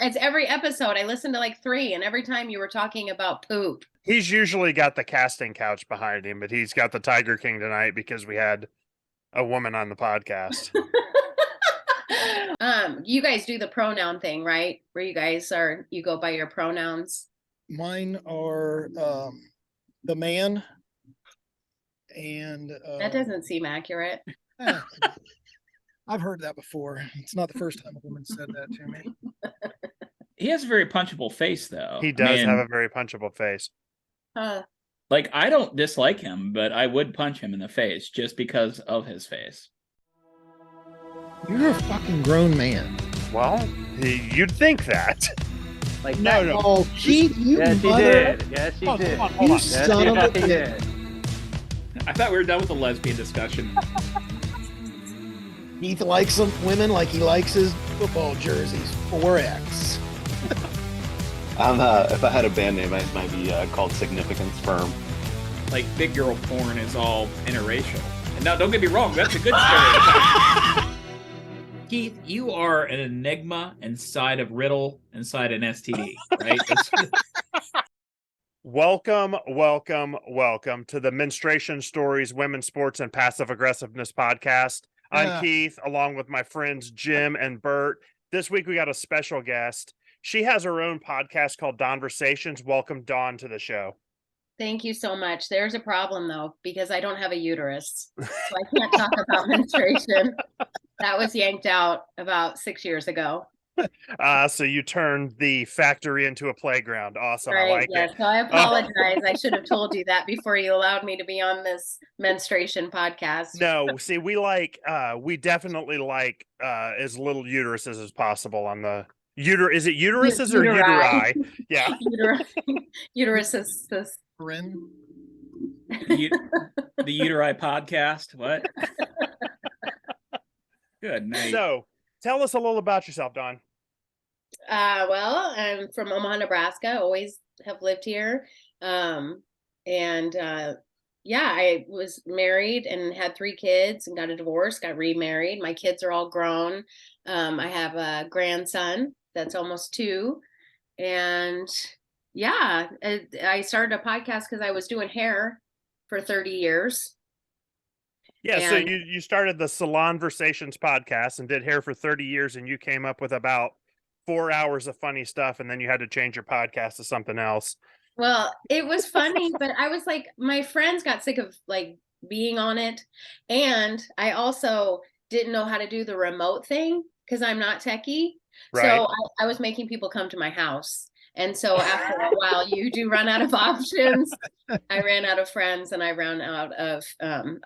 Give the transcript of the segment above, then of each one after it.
It's every episode. I listened to like 3, and every time you were talking about poop. He's usually got the casting couch behind him, but he's got the Tiger King tonight because we had a woman on the podcast. You guys do the pronoun thing, right? Where you go by your pronouns. Mine are the man and That doesn't seem accurate. I've heard that before. It's not the first time a woman said that to me. He has a very punchable face, though. He does have a very punchable face. Like, I don't dislike him, but I would punch him in the face just because of his face. You're a fucking grown man. Well, you'd think that. Like No. Oh, Keith, you Yes, he mother. did. Yes, he did. Hold on. You son of a he bitch. did. I thought we were done with the lesbian discussion. Keith likes some women like he likes his football jerseys. 4X. If I had a band name, it might be called Significance Firm. Like, big girl porn is all interracial. And now, don't get me wrong, that's a good stereotype. Keith, you are an enigma inside of riddle, inside an STD, right? Welcome to the Menstruation Stories, Women's Sports, and Passive Aggressiveness podcast. I'm Keith, along with my friends Jim and Bert. This week we got a special guest. She has her own podcast called Dawnversations. Welcome, Dawn, to the show. Thank you so much. There's a problem, though, because I don't have a uterus. So I can't talk about menstruation. That was yanked out about 6 years ago. So you turned the factory into a playground. Awesome. Right, I like it. So I apologize. I should have told you that before you allowed me to be on this menstruation podcast. No, see, we definitely like as little uteruses as possible on the is it uteruses or uteri? Yeah. Uteruses. The Uteri podcast. What? Good night. So tell us a little about yourself, Dawn. Well, I'm from Omaha, Nebraska. Always have lived here. I was married and had 3 kids and got a divorce, got remarried. My kids are all grown. I have a grandson that's almost 2. And yeah, I started a podcast because I was doing hair for 30 years. Yeah, so you started the Salonversations podcast and did hair for 30 years, and you came up with about 4 hours of funny stuff, and then you had to change your podcast to something else. Well, it was funny, but I was like, my friends got sick of like being on it, and I also didn't know how to do the remote thing because I'm not techie. Right. So I was making people come to my house. And so after a while, you do run out of options. I ran out of friends and I ran out of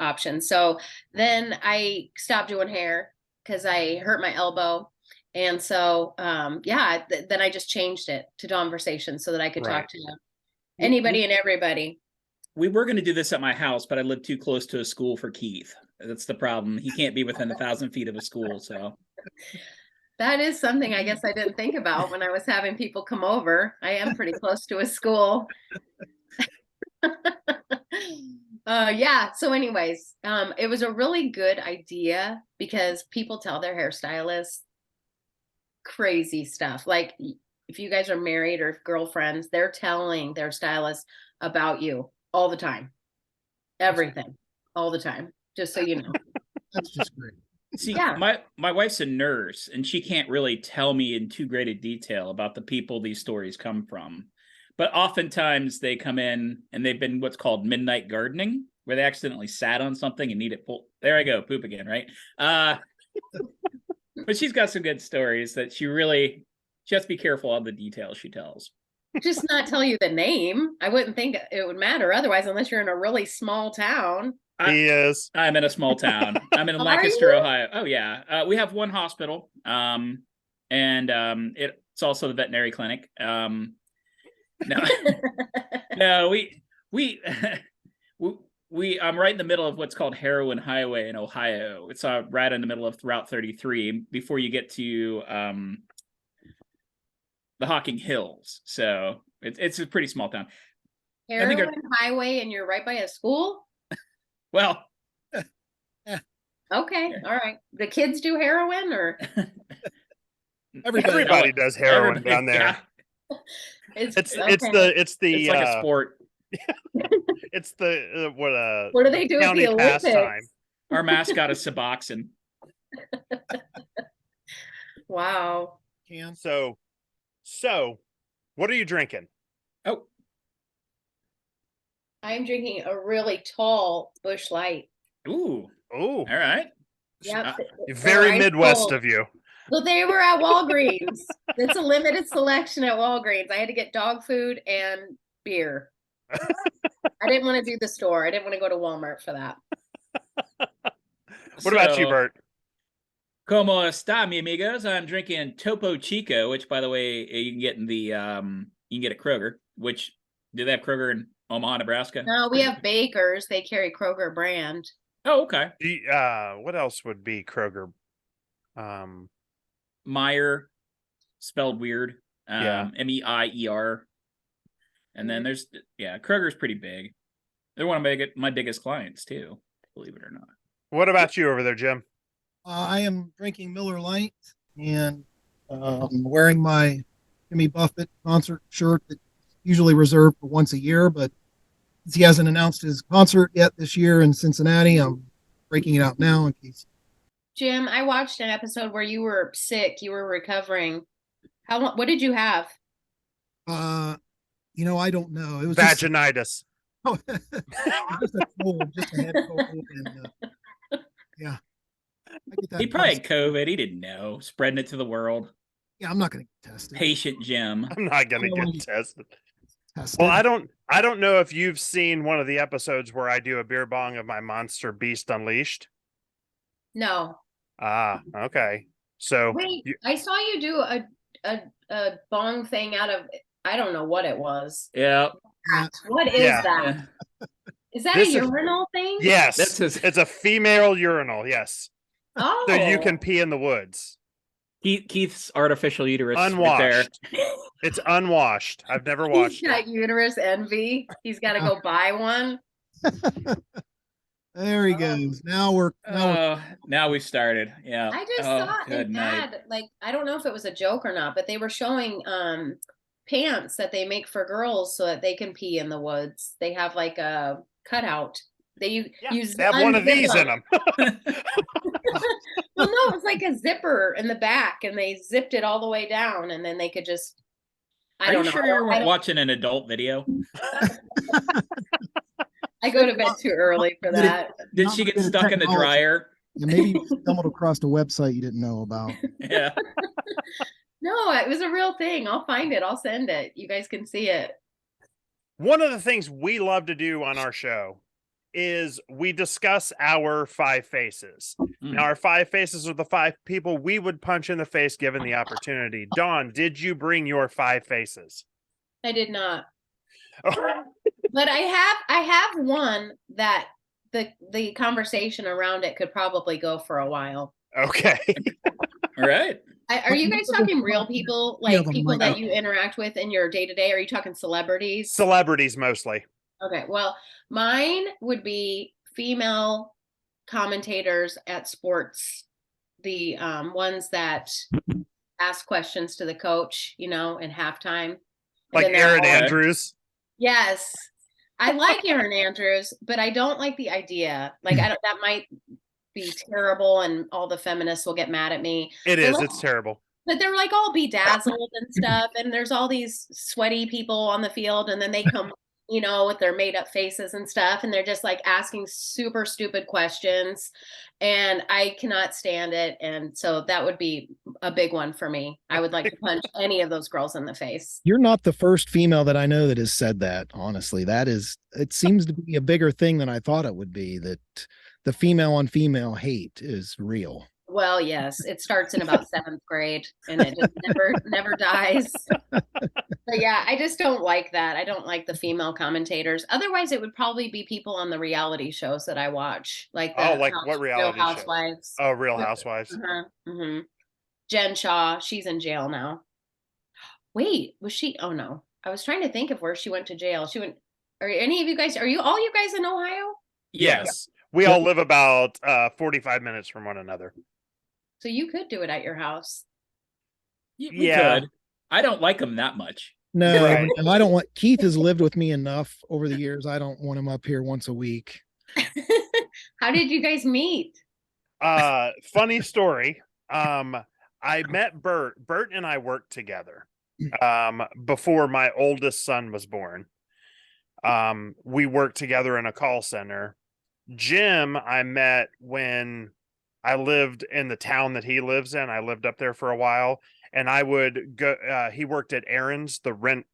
options. So then I stopped doing hair because I hurt my elbow. And so, then I just changed it to Dawnversations so that I could talk to anybody and everybody. We were going to do this at my house, but I live too close to a school for Keith. That's the problem. He can't be within 1,000 feet of a school, so... That is something I guess I didn't think about when I was having people come over. I am pretty close to a school. So anyways, it was a really good idea because people tell their hairstylists crazy stuff. Like if you guys are married or girlfriends, they're telling their stylist about you all the time. Everything, all the time, just so you know. That's just great. See, my wife's a nurse, and she can't really tell me in too great a detail about the people these stories come from. But oftentimes they come in, and they've been what's called midnight gardening, where they accidentally sat on something and need it pulled. There I go, poop again, right? But she's got some good stories that she has to be careful of the details she tells. Just not tell you the name. I wouldn't think it would matter otherwise, unless you're in a really small town. I'm in a small town. I'm in Lancaster, Ohio. Oh yeah. We have one hospital. It's also the veterinary clinic. No, I'm right in the middle of what's called Heroin Highway in Ohio. It's right in the middle of Route 33 before you get to the Hocking Hills. So it's a pretty small town. Heroin Highway, and you're right by a school? Well, okay, all right. The kids do heroin, or Everybody does heroin Everybody- down there. yeah. It's okay. it's the It's like a sport. it's the What do they do at county the pastime. Olympics? Our mascot is Suboxone. Wow. Can. So what are you drinking? Oh, I'm drinking a really tall Bush Light. ooh, Oh, all right. Yep. very ice Midwest cold. of you. Well, they were at Walgreens. It's a limited selection at Walgreens. I had to get dog food and beer. I didn't want to do the store. I didn't want to go to Walmart for that. What about you, So, Bert? Como está, mi amigos? I'm drinking Topo Chico, which, by the way, you can get in the you can get at Kroger. Which do they have Kroger in Omaha, Nebraska? No, we have Bakers. They carry Kroger brand. Oh, okay. What else would be Kroger? Meyer, spelled weird. Yeah. Meier. And then there's Kroger's pretty big. They're one of my biggest clients too, believe it or not. What about you over there, Jim? I am drinking Miller Lite and wearing my Jimmy Buffett concert shirt that's usually reserved for once a year, but since he hasn't announced his concert yet this year in Cincinnati, I'm breaking it out now in case. Jim, I watched an episode where you were sick. You were recovering. How long? What did you have? I don't know. It was Vaginitis. just a cold, just a head cold, and yeah. I get that He probably had COVID. He didn't know. Spreading it to the world. Yeah, I'm not going to get tested. Patient Jim. I'm not gonna I don't wanna get get tested. tested. Well, I don't know if you've seen one of the episodes where I do a beer bong of my Monster Beast Unleashed. No. Ah, okay. So Wait, I saw you do a bong thing out of, I don't know what it was. Yeah. What is Yeah. that? Is that This a is- urinal thing? yes, That's his- it's a female urinal. Yes, Oh. so you can pee in the woods. Keith's artificial uterus Unwashed. right there. It's unwashed. I've never He's washed got it. uterus envy. He's got to go buy one. There he goes. Now Now we started. Yeah. I just Oh, saw good an night. ad, like, I don't know if it was a joke or not, but they were showing pants that they make for girls so that they can pee in the woods. They have like a cutout. They use They have one of unzip these in them. Well, no, it's like a zipper in the back, and they zipped it all the way down, and then they could just. I Are don't you know. sure I you're don't- I don't- watching an adult video? I go to bed too early for Did it- that. Did Not she very get good at stuck in the technology. dryer? maybe you stumbled across a website you didn't know about. Yeah. No, it was a real thing. I'll find it. I'll send it. You guys can see it. One of the things we love to do on our show is we discuss our 5 faces. Mm. Now, our 5 faces are the 5 people we would punch in the face given the opportunity. Dawn, did you bring your 5 faces? I did not. But I have one that the conversation around it could probably go for a while. Okay. All right. Are you guys talking real people, Yeah, like the people mic. that you interact with in your day to day? Are you talking celebrities? Celebrities mostly. Okay, well, mine would be female commentators at sports, the ones that ask questions to the coach, in halftime. And Like then they're Aaron all- Andrews. Yes. I like Aaron Andrews, but I don't like the idea. Like, that might be terrible and all the feminists will get mad at me. It Well, is. It's terrible. But they're like all bedazzled and stuff. And there's all these sweaty people on the field. And then they come, with their made up faces and stuff. And they're just like asking super stupid questions. And I cannot stand it. And so that would be a big one for me. I would like to punch any of those girls in the face. You're not the first female that I know that has said that. Honestly, it seems to be a bigger thing than I thought it would be, that the female on female hate is real. Well, yes, it starts in about 7th grade and it just never dies. But yeah, I just don't like that. I don't like the female commentators. Otherwise, it would probably be people on the reality shows that I watch, like what reality Real shows? Housewives. Oh, Real Housewives. Jen Shaw, she's in jail now. Wait, was she? Oh no, I was trying to think of where she went to jail. She went. Are any of you guys? Are you all you guys in Ohio? Yes. We all live about 45 minutes from one another. So you could do it at your house. We Yeah. could. I don't like him that much. No, Right. no, I don't want Keith has lived with me enough over the years. I don't want him up here once a week. How did you guys meet? Funny story. I met Bert. Bert and I worked together before my oldest son was born. We worked together in a call center. Jim, I met when I lived in the town that he lives in. I lived up there for a while, and I would go. He worked at Aaron's, the rent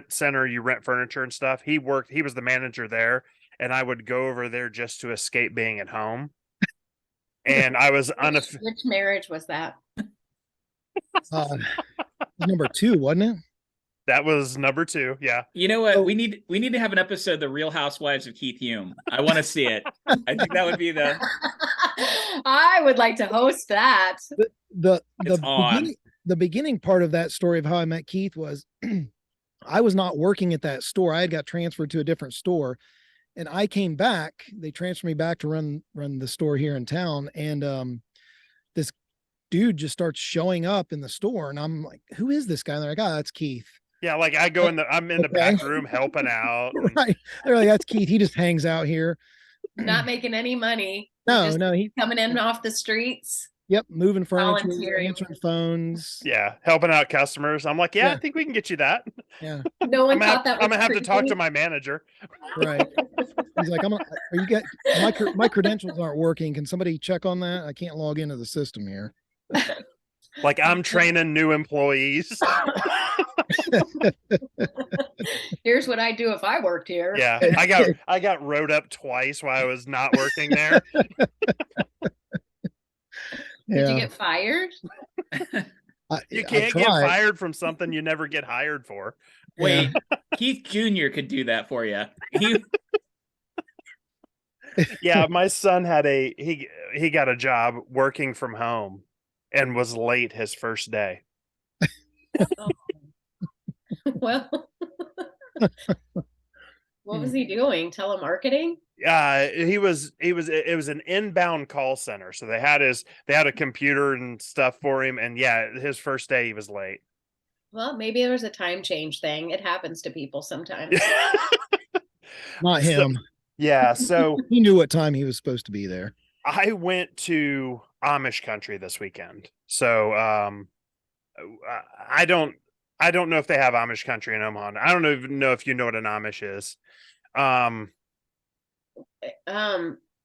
center. You rent furniture and stuff. He was the manager there, and I would go over there just to escape being at home. And I was Which marriage was that? Number 2, wasn't it? That was number 2. Yeah. You know what? Oh. We need to have an episode of The Real Housewives of Keith Hume. I want to see it. I think that would be the I would like to host that. The It's on. the beginning part of that story of how I met Keith was I was not working at that store. I had got transferred to a different store, and I came back. They transferred me back to run the store here in town, and this dude just starts showing up in the store, and I'm like, "Who is this guy?" And they're like, "Oh, that's Keith." Yeah, like I'm in the back room helping out. Right? They're like, "That's Keith. He just hangs out here." Not making any money. No, Just no, he. coming in off the streets. Yep, moving furniture, Volunteering. answering phones. Yeah, helping out customers. I'm like, yeah, I Yeah. think we can get you that. Yeah, No one I'm thought that was gonna have to talk creepy. to my manager. right. He's like, "Are you get my credentials aren't working? Can somebody check on that? I can't log into the system here." Like I'm training new employees. Here's what I do if I worked here. Yeah, I got wrote up twice while I was not working there. Did you get fired? You I can't get tried. fired from something you never get hired for. Wait, Keith Jr. could do that for you. Yeah, my son had he got a job working from home and was late his first day. Well, what was he doing? Telemarketing? It was an inbound call center. So they had a computer and stuff for him, and yeah, his first day he was late. Well, maybe there was a time change thing. It happens to people sometimes. Not him. Yeah, so He knew what time he was supposed to be there. I went to Amish country this weekend. So I don't know if they have Amish country in Omaha. I don't even know if you know what an Amish is.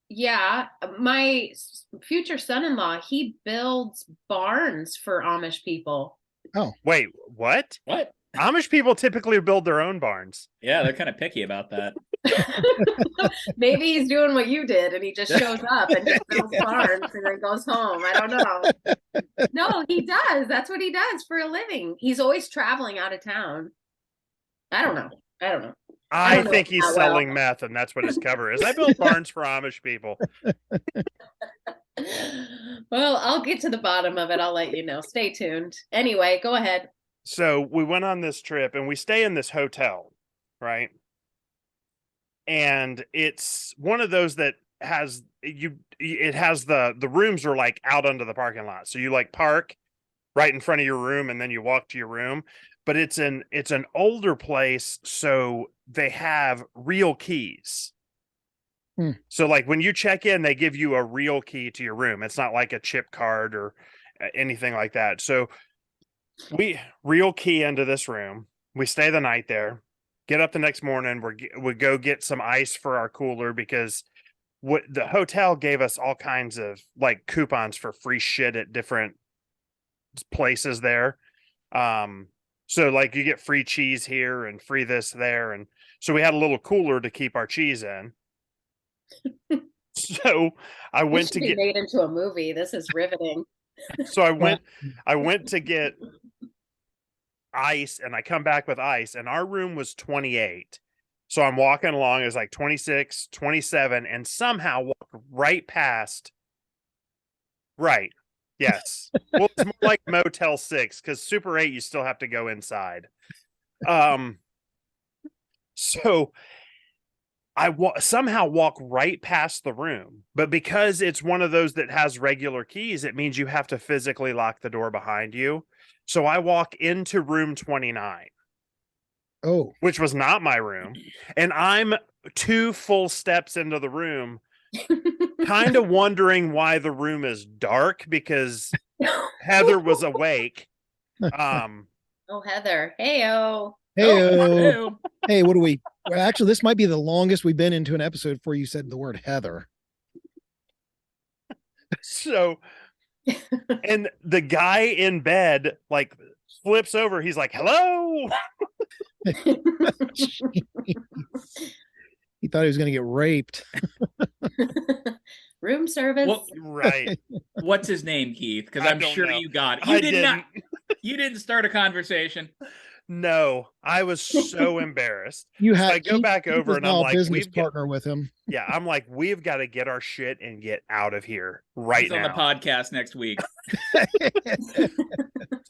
Yeah, my future son-in-law, he builds barns for Amish people. Wait, what? What? Amish people typically build their own barns. Yeah, they're kind of picky about that. Maybe he's doing what you did and he just shows up and just builds barns and then goes home. I don't know. No, he does. That's what he does for a living. He's always traveling out of town. I don't know. I I don't know think he's that well. selling meth, and that's what his cover is. I build barns for Amish people. Well, I'll get to the bottom of it. I'll let you know. Stay tuned. Anyway, go ahead. So we went on this trip, and we stay in this hotel, right? And it's one of those that has the rooms are like out under the parking lot. So you like park right in front of your room, and then you walk to your room. But it's an older place, so they have real keys. So like when you check in, they give you a real key to your room. It's not like a chip card or anything like that. So we real key into this room. We stay the night there. Get up the next morning. We go get some ice for our cooler because what the hotel gave us all kinds of like coupons for free shit at different places there. So like you get free cheese here and free this there, and so we had a little cooler to keep our cheese in. So I This went should to be get made into a movie. This is riveting. so I went to get ice, and I come back with ice, and our room was 28. So I'm walking along, it was like 26, 27, and somehow walk right past. Right. Yes. Well, it's more like Motel 6 because Super 8, you still have to go inside. So I somehow walk right past the room, but because it's one of those that has regular keys, it means you have to physically lock the door behind you. So I walk into room 29, Oh, which was not my room, and I'm 2 full steps into the room, kind of wondering why the room is dark because Heather was awake. Oh, Heather. Hey-oh. hey, Ew. hey, what do we? Well, actually, this might be the longest we've been into an episode before you said the word Heather. So, and the guy in bed like flips over. He's like, "Hello." He thought he was going to get raped. Room service. Well, Right. what's his name, Keith? Because I I'm don't sure know. you got it. I You did not. didn't. You didn't start a conversation. No, I was so embarrassed. You So had I go back Keith over is and now I'm a like, business we've got, partner with him. yeah, I'm like, we've got to get our shit and get out of here right He's on the now. podcast next week.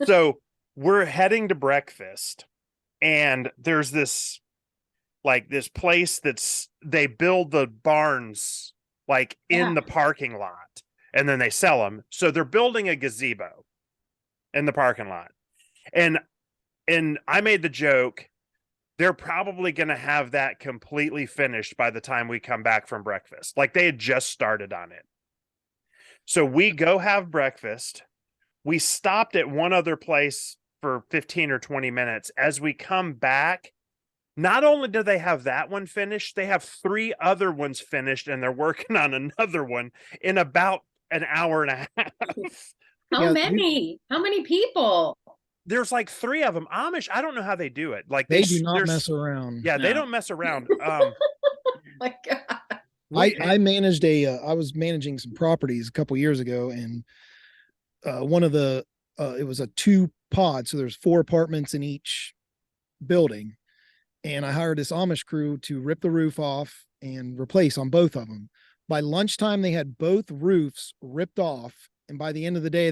So we're heading to breakfast, and there's this place they build the barns like in the parking lot, and then they sell them. So they're building a gazebo in the parking lot. And I made the joke, they're probably going to have that completely finished by the time we come back from breakfast. Like they had just started on it. So we go have breakfast. We stopped at one other place for 15 or 20 minutes. As we come back, not only do they have that one finished, they have 3 other ones finished, and they're working on another one in about an hour and a half. How many people? There's like 3 of them. Amish, I don't know how they do it. Like They do not mess around. Yeah, they No. don't mess around. My God. I managed I was managing some properties a couple years ago, and one of the it was a 2 pod, so there's 4 apartments in each building, and I hired this Amish crew to rip the roof off and replace on both of them. By lunchtime, they had both roofs ripped off, and by the end of the day,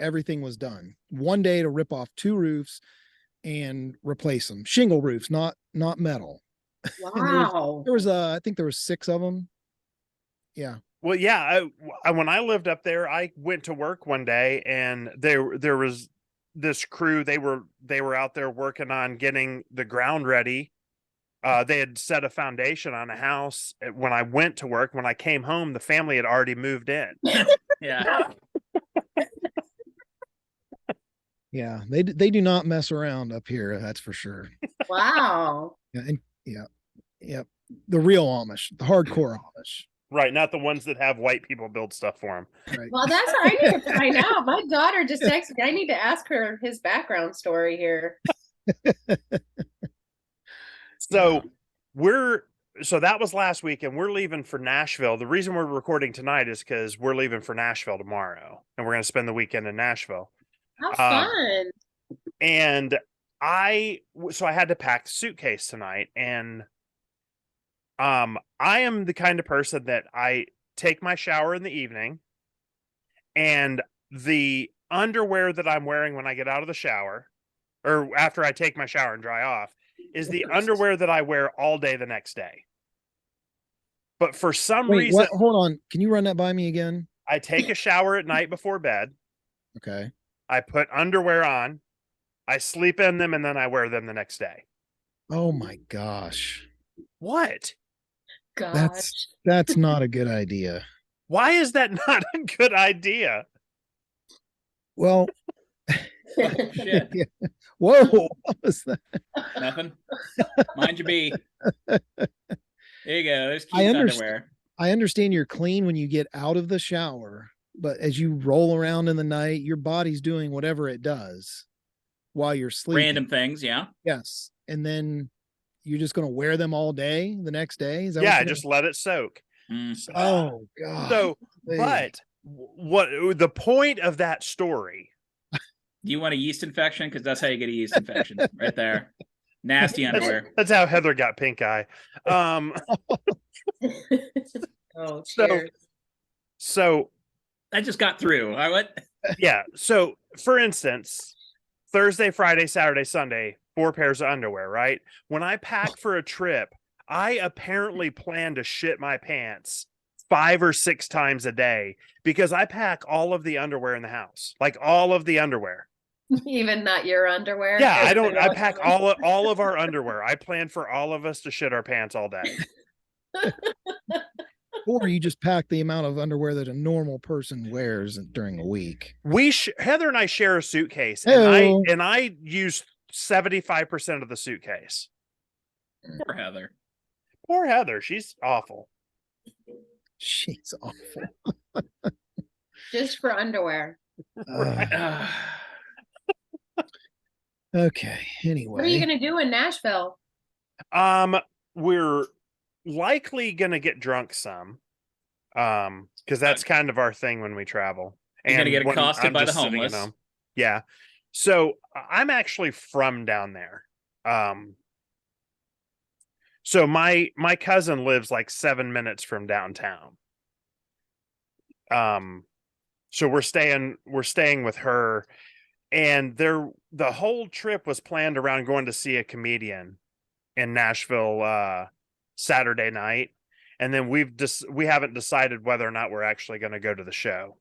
everything was done. One day to rip off 2 roofs and replace them. Shingle roofs, not metal. Wow. There was I think there was 6 of them. Yeah. Well, yeah, when I lived up there, I went to work one day, and there was this crew. They were out there working on getting the ground ready. They had set a foundation on a house. When I went to work, when I came home, the family had already moved in. Yeah. Yeah, they do not mess around up here, that's for sure. Wow. Yeah, and yeah, the real Amish, the hardcore Amish. Right, not the ones that have white people build stuff for them. Right. Well, that's what I need to find out. My daughter just texted me. I need to ask her his background story here. So so that was last week, and we're leaving for Nashville. The reason we're recording tonight is because we're leaving for Nashville tomorrow, and we're going to spend the weekend in Nashville. How fun. And I had to pack the suitcase tonight, and I am the kind of person that I take my shower in the evening, and the underwear that I'm wearing when I get out of the shower, or after I take my shower and dry off, is the underwear that I wear all day the next day. But for some Wait, reason, what? Hold on. Can you run that by me again? I take a shower at night before bed. Okay. I put underwear on, I sleep in them, and then I wear them the next day. Oh my gosh. What? Gosh. That's not a good idea. Why is that not a good idea? Well, Shit. yeah. Whoa, what was that? Nothing. Mind your bee. There you go. There's I Keith's understand. underwear. I understand you're clean when you get out of the shower, but as you roll around in the night, your body's doing whatever it does while you're sleeping. Random things, yeah. Yes. And then you're just going to wear them all day the next day? Is that Yeah, what I you're just let it soak. Mm. Oh god. So, Hey. but what the point of that story? Do you want a yeast infection? Because that's how you get a yeast infection right there. Nasty underwear. That's how Heather got pink eye. Oh, cheers. So I just got through. I what? yeah. So for instance, Thursday, Friday, Saturday, Sunday, 4 pairs of underwear, right? When I pack for a trip, I apparently plan to shit my pants 5 or 6 times a day because I pack all of the underwear in the house, like all of the underwear. Even not your underwear. Yeah, I Everybody don't. I else pack underwear. all of our underwear. I plan for all of us to shit our pants all day. Or you just pack the amount of underwear that a normal person wears during a week. Heather and I share a suitcase, Hey-o. and I use 75% of the suitcase. Poor Heather. Poor Heather, she's awful. She's awful. Just for underwear. Okay. Anyway, What are you gonna do in Nashville? We're likely gonna get drunk some, because that's kind of our thing when we travel. You're gonna get when accosted I'm by the just sitting at homeless. home. Yeah. So I'm actually from down there. So my cousin lives like 7 minutes from downtown. So we're staying with her, and the whole trip was planned around going to see a comedian in Nashville Saturday night, and then we haven't decided whether or not we're actually going to go to the show.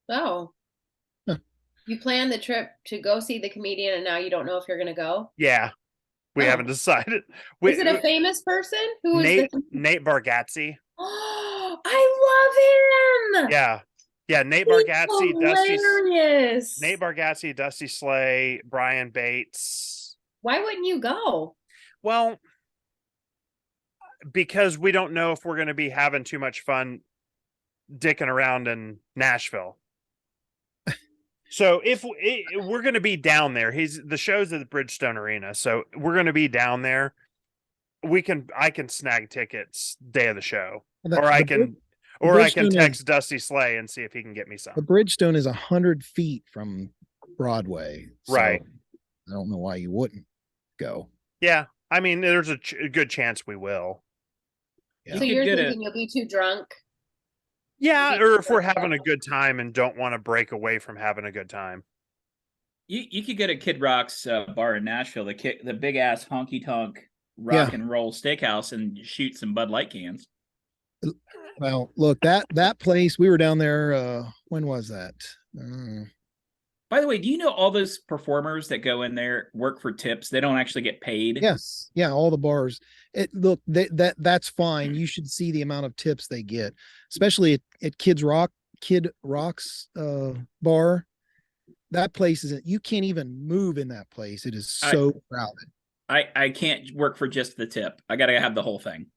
Oh. Huh. You planned the trip to go see the comedian and now you don't know if you're gonna go? Yeah, we Oh. haven't decided. Is it a famous person? Who is Nate Bargatze? Oh, I love him. Yeah, Nate He's Bargatze, hilarious. Nate Bargatze, Dusty Slay, Brian Bates. Why wouldn't you go? Well, because we don't know if we're going to be having too much fun dicking around in Nashville. So we're going to be down there, the show's at the Bridgestone Arena, so we're going to be down there. I can snag tickets day of the show, or I can text Dusty Slay and see if he can get me some. The Bridgestone is 100 feet from Broadway, so right? I don't know why you wouldn't go. Yeah, I mean, there's a good chance we will. Yeah. So you're thinking you'll be too drunk? Yeah, or if we're having a good time and don't want to break away from having a good time. You could go to Kid Rock's bar in Nashville, the big ass honky tonk rock and roll steakhouse, and shoot some Bud Light cans. Well, look, that place, we were down there. When was that? By the way, do you know all those performers that go in there work for tips? They don't actually get paid. Yes. Yeah. All the bars. That's fine. You should see the amount of tips they get, especially at Kid Rock's bar. That place you can't even move in that place. It is so crowded. I can't work for just the tip. I got to have the whole thing.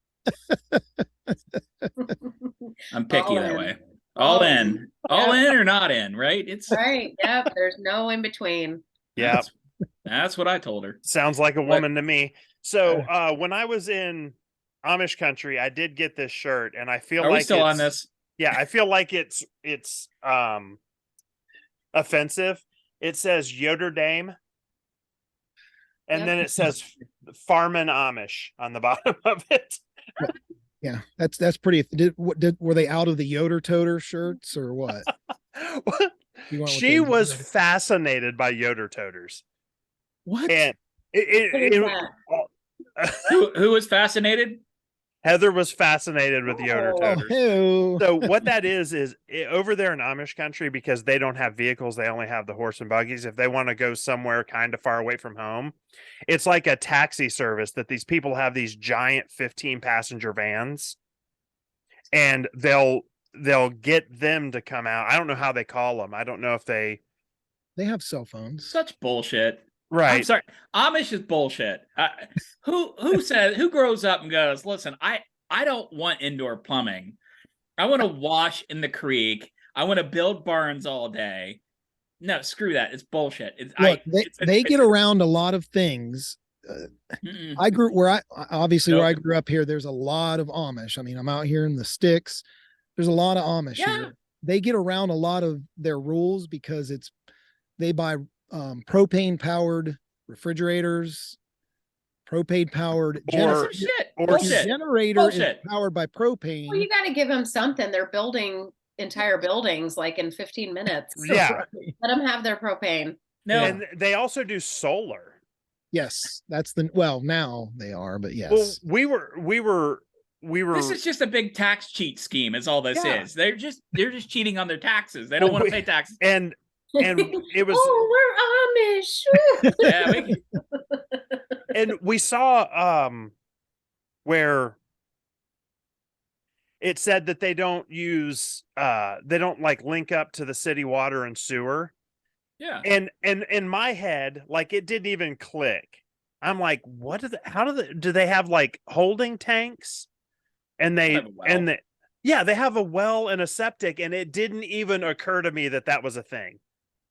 I'm picky that way. All in or not in, right? It's right. Yep. There's no in between. Yeah. That's what I told her. Sounds like a woman to me. So when I was in Amish country, I did get this shirt, and I feel Are we still on this? Yeah, I feel like it's offensive. It says Yoder Dame, and then it says Farmin' Amish on the bottom of it. Yeah, that's pretty. Were they out of the Yoder Toter shirts or what? She was fascinated by Yoder Toters. What? And who was fascinated? Heather was fascinated with Yoder Toters. So what that is over there in Amish country, because they don't have vehicles, they only have the horse and buggies. If they want to go somewhere kind of far away from home, it's like a taxi service that these people have these giant 15-passenger vans, and they'll get them to come out. I don't know how they call them. I don't know if they have cell phones. Such bullshit. Right. I'm sorry. Amish is bullshit. Who grows up and goes, listen, I don't want indoor plumbing. I want to wash in the creek. I want to build barns all day. No, screw that. It's bullshit. They get around a lot of things. Where I grew up here, there's a lot of Amish. I mean, I'm out here in the sticks. There's a lot of Amish here. They get around a lot of their rules because they buy propane powered refrigerators, propane powered generator is powered by propane. Well, you got to give them something. They're building entire buildings like in 15 minutes. So yeah. Let them have their propane. No. And they also do solar. Yes. Now they are, but yes. Well, we were This is just a big tax cheat scheme is all this is. They're just cheating on their taxes. They don't want to pay taxes. And and it was, Oh, we're Amish. Yeah, and we saw where it said that they don't use they don't like link up to the city water and sewer. yeah. And in my head, like it didn't even click. I'm like, what do they have like holding tanks? And They they have a well. and they, yeah, they have a well and a septic, and it didn't even occur to me that that was a thing.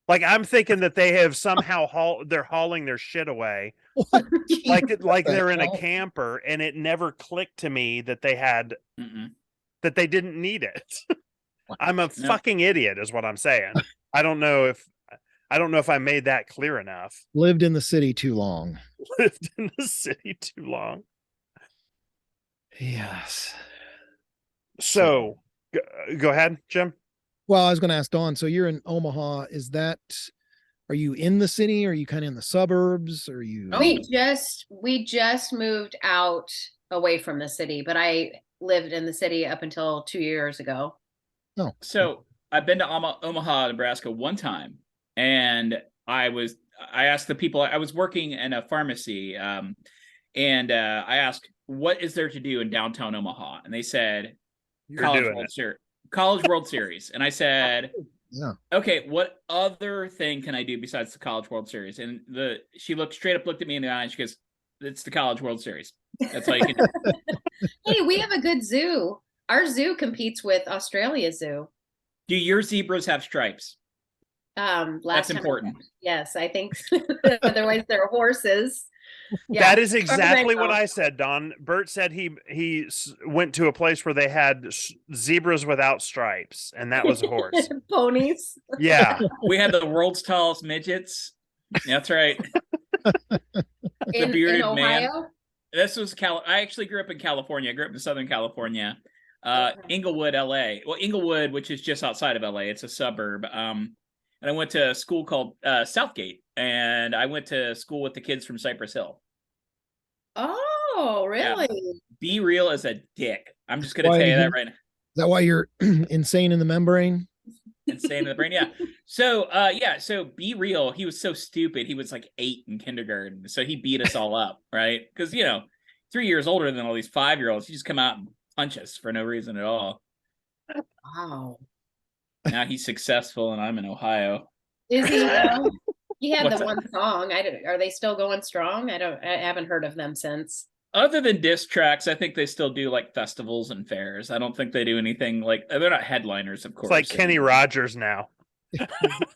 Like I'm thinking that they have somehow they're hauling their shit away, like The they're in a hell? camper, and it never clicked to me that they had Mm-mm. that they didn't need it. I'm a No. fucking idiot, is what I'm saying. I don't know if I made that clear enough. Lived in the city too long. Lived in the city too long. Yes. So go ahead, Jim. Well, I was going to ask Dawn. So you're in Omaha. Are you in the city? Are you kind of in the suburbs? Are you? We just moved out away from the city, but I lived in the city up until 2 years ago. No. So I've been to Omaha, Nebraska one time, and I asked the people. I was working in a pharmacy, and I asked, "What is there to do in downtown Omaha?" And they said, You're "College doing World it. Series." College World Series. And I said, Yeah. okay, what other thing can I do besides the College World Series? And she looked at me in the eye and she goes, it's the College World Series. That's all you can do. Hey, we have a good zoo. Our zoo competes with Australia Zoo. Do your zebras have stripes? Last That's time important. yes, I think otherwise they're horses. Yeah. That is exactly what know. I said, Don. Bert said he went to a place where they had zebras without stripes, and that was a horse. Ponies. Yeah. We had the world's tallest midgets. That's right. The in bearded man. Ohio. This was I actually grew up in California. I grew up in Southern California, Inglewood, LA. Well, Inglewood, which is just outside of LA, it's a suburb. And I went to a school called Southgate, and I went to school with the kids from Cypress Hill. Oh, really? Yeah. Be Real as a dick. I'm just going to tell you that right now. Is that why you're insane in the membrane? Insane in the brain, yeah. So, so Be Real, he was so stupid. He was like 8 in kindergarten, so he beat us all up, right? Because 3 years older than all these 5-year-olds. He just come out and punch us for no reason at all. Wow. Now he's successful, and I'm in Ohio. Is he? He had What's the that? one song. Are they still going strong? I haven't heard of them since. Other than diss tracks, I think they still do like festivals and fairs. I don't think they do anything like they're not headliners, of course. It's like Kenny Rogers now.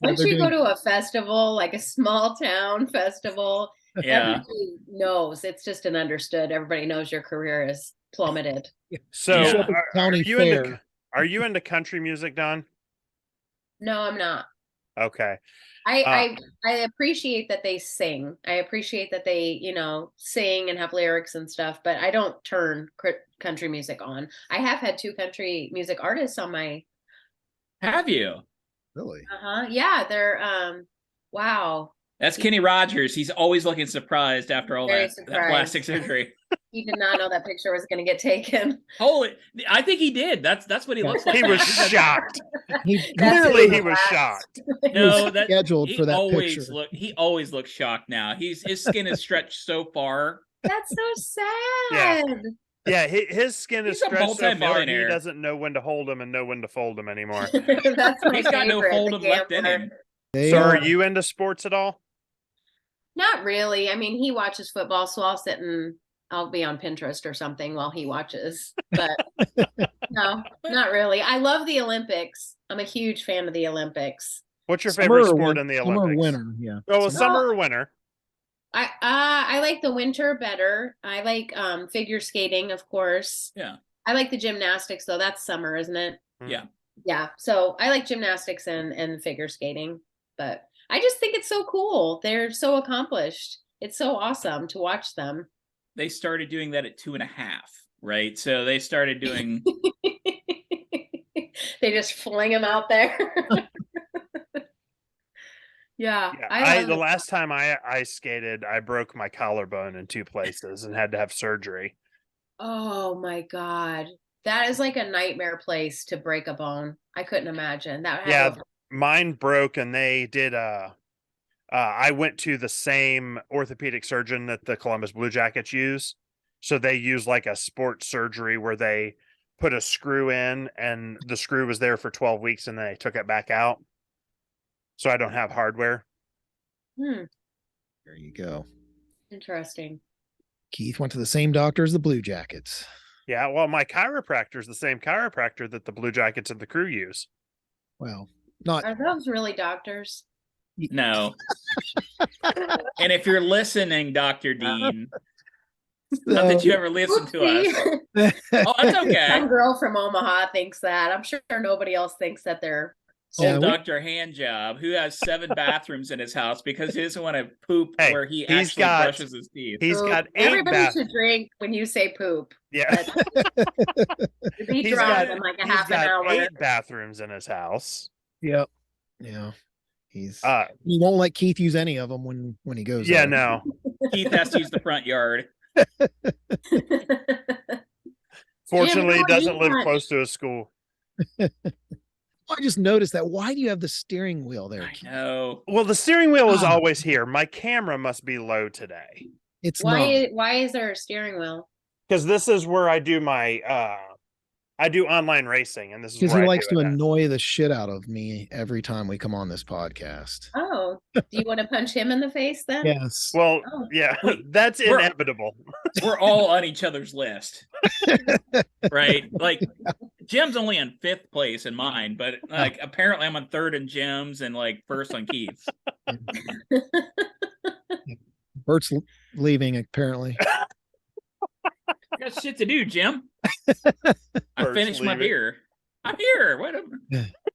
Once you go to a festival, like a small town festival, Yeah. everybody knows. It's just an understood. Everybody knows your career is plummeted. So You show up at the county fair. Are you into country music, Don? No, I'm not. Okay. I appreciate that they sing. I appreciate that they, sing and have lyrics and stuff, but I don't turn country music on. I have had 2 country music artists on my. Have you? Really? Yeah, they're wow. That's Kenny Rogers. He's always looking surprised after all that plastic surgery. He did not know that picture was going to get taken. Holy, I think he did. That's what he looks like. He was shocked. He Clearly, he was shocked. No, was scheduled for that picture. He always looks shocked now. His skin is stretched so far. That's so sad. Yeah, his skin is He's a stretched so far he multi-millionaire. doesn't know when to hold him and know when to fold him anymore. That's my He's got no favorite, fold the of left in gambler. him. They So are. are you into sports at all? Not really. I mean, he watches football, so I'll sit and I'll be on Pinterest or something while he watches. But no, not really. I love the Olympics. I'm a huge fan of the Olympics. What's your Summer favorite or sport in the summer or Olympics? winter, yeah. Oh, well, Summer. summer or winter? I like the winter better. I like figure skating, of course. Yeah. I like the gymnastics though. That's summer, isn't it? Yeah. Yeah. So I like gymnastics and figure skating, but I just think it's so cool. They're so accomplished. It's so awesome to watch them. They started doing that at 2.5, right? So they started doing. They just fling them out there. Yeah. Yeah, the last time I ice skated, I broke my collarbone in 2 places and had to have surgery. Oh my God. That is like a nightmare place to break a bone. I couldn't imagine. That would Yeah, have mine broke, and they did I went to the same orthopedic surgeon that the Columbus Blue Jackets use. So they use like a sports surgery where they put a screw in, and the screw was there for 12 weeks and then they took it back out. So I don't have hardware. Hmm. There you go. Interesting. Keith went to the same doctor as the Blue Jackets. Yeah, well, my chiropractor is the same chiropractor that the Blue Jackets and the crew use. Well, not Are those really doctors? No. And if you're listening, Dr. Dean, not that you ever listen to us. Oh, that's okay. Some girl from Omaha thinks that. I'm sure nobody else thinks that they're. Yeah, Old we- Dr. Handjob, who has 7 bathrooms in his house because he doesn't want to poop Hey, where he he's actually got- brushes his teeth. He's Poop. got 8 Everybody should drink when you say poop. Yeah. To be He's drunk got, in like a he's half an got hour. 8 bathrooms in his house. Yep. Yeah. He's Uh, he won't let Keith use any of them when he goes. yeah, out. no. Keith has to use the front yard. Fortunately, he what do you doesn't live want? close to a school. I just noticed that. Why do you have the steering wheel there, I Keith? know. Well, the steering wheel is Ah. always here. My camera must be low today It's Why is there a steering wheel? because this is where I do my I do online racing, and this is because where he I likes do to it at. annoy the shit out of me every time we come on this podcast. Oh, do you want to punch him in the face then? Yes. Well, Oh. yeah, Wait, that's we're- inevitable. We're all on each other's list. Right? Like Jim's only in 5th place in mine, but like apparently I'm on 3rd in Jim's and like 1st on Keith's. Bert's leaving apparently. I got shit to do, Jim. I Bert's finished my leaving. beer. I'm here. What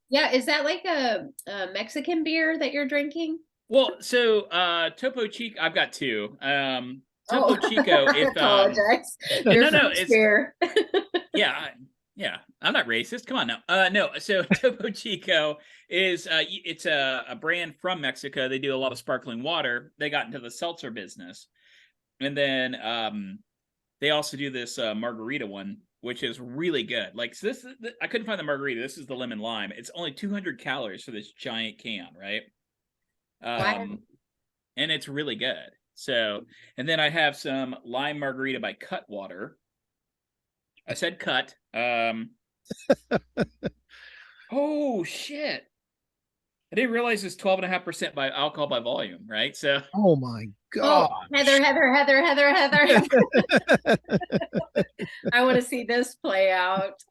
Yeah, is that like a Mexican beer that you're drinking? Well, so Topo Chico, I've got 2. Topo Chico, I if apologize. no, Your no, first it's- beer. yeah, I'm not racist. Come on now. No, so Topo Chico is it's a brand from Mexico. They do a lot of sparkling water. They got into the seltzer business. And then they also do this margarita one, which is really good. Like so this is I couldn't find the margarita. This is the lemon lime. It's only 200 calories for this giant can, right? Wow. And it's really good. So, and then I have some lime margarita by Cutwater. I said cut. Oh shit. I didn't realize it's 12.5% by alcohol by volume, right? So Oh my Oh, god. Heather. I want to see this play out.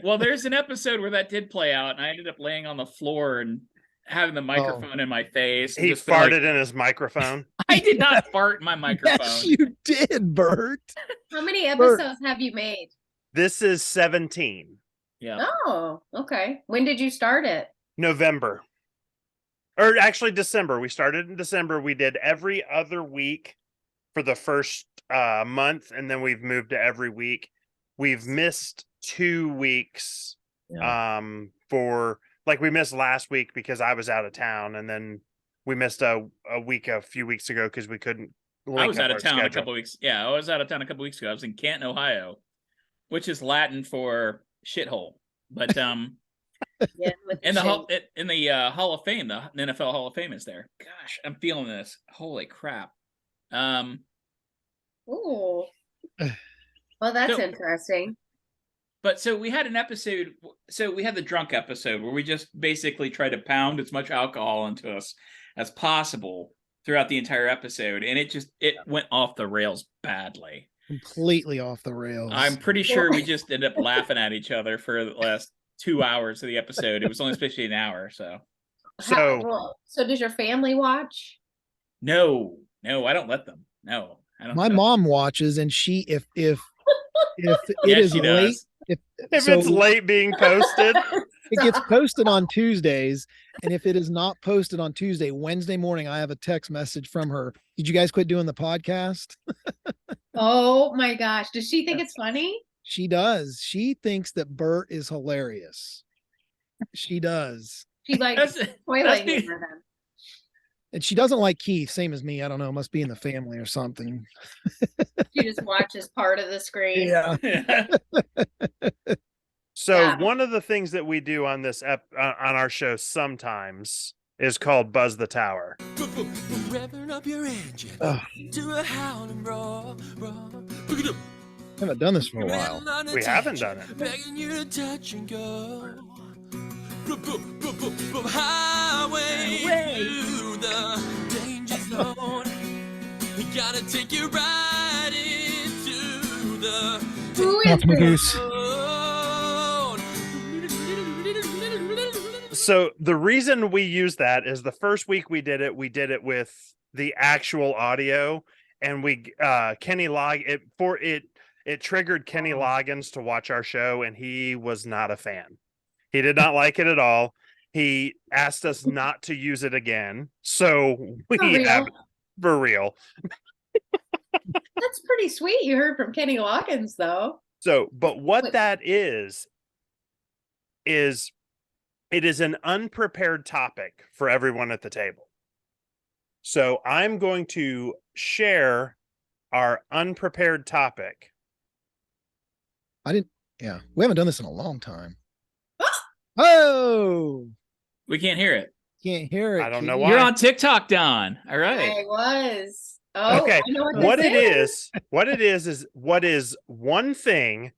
well, there's an episode where that did play out, and I ended up laying on the floor and having the microphone in my face. and He just been like- farted in his microphone. I did not fart in my microphone. Yes, you did, Bert. How many episodes have you made? This is 17. Yeah. Oh, okay. When did you start it? November. Or actually December. We started in December. We did every other week for the first month, and then we've moved to every week. We've missed 2 weeks for like we missed last week because I was out of town, and then we missed a week a few weeks ago because we couldn't link I was up out of our town a schedule. couple weeks. Yeah, I was out of town a couple weeks ago. I was in Canton, Ohio, which is Latin for shithole. But Yeah, with in the shit. Hall of Fame, the NFL Hall of Fame is there. Gosh, I'm feeling this. Holy crap. Ooh. Well, that's So- interesting. But so we had an episode. So we had the drunk episode where we just basically tried to pound as much alcohol into us as possible throughout the entire episode, and it went off the rails badly. Completely off the rails. I'm pretty sure we just ended up laughing at each other for the last 2 hours of the episode. It was only supposed to be an hour, so So does your family watch? no, I don't let them. No, I don't. My mom watches, and she if it Yeah, is she late, does. If so it's late being posted, it gets posted on Tuesdays, and if it is not posted on Tuesday, Wednesday morning, I have a text message from her. Did you guys quit doing the podcast? Oh my gosh. Does she think it's funny? She does. She thinks that Bert is hilarious. She does. She like That's toilet me. humor them. And she doesn't like Keith, same as me. I don't know. Must be in the family or something. She just watches part of the screen. Yeah. So Yeah. one of the things that we do on this on our show sometimes is called Buzz the Tower. Revving up your engine to a howling roar. Haven't done this for a while. We haven't done it. Begging you to touch and go. Highway through the danger zone. We gotta take you right into the Who That's my is goose. zone. So the reason we use that is the first week we did it with the actual audio, and we Kenny it triggered Kenny Loggins to watch our show, and he was not a fan. He did not like it at all. He asked us not to use it again. So we have for real. That's pretty sweet. You heard from Kenny Loggins, though. So, but what that is it is an unprepared topic for everyone at the table. So I'm going to share our unprepared topic. Yeah, we haven't done this in a long time. Oh, We can't hear it. can't hear it. I don't know Keith. why. You're on TikTok, Don. All right. I was. Oh, Okay, I know what this it is, what is one thing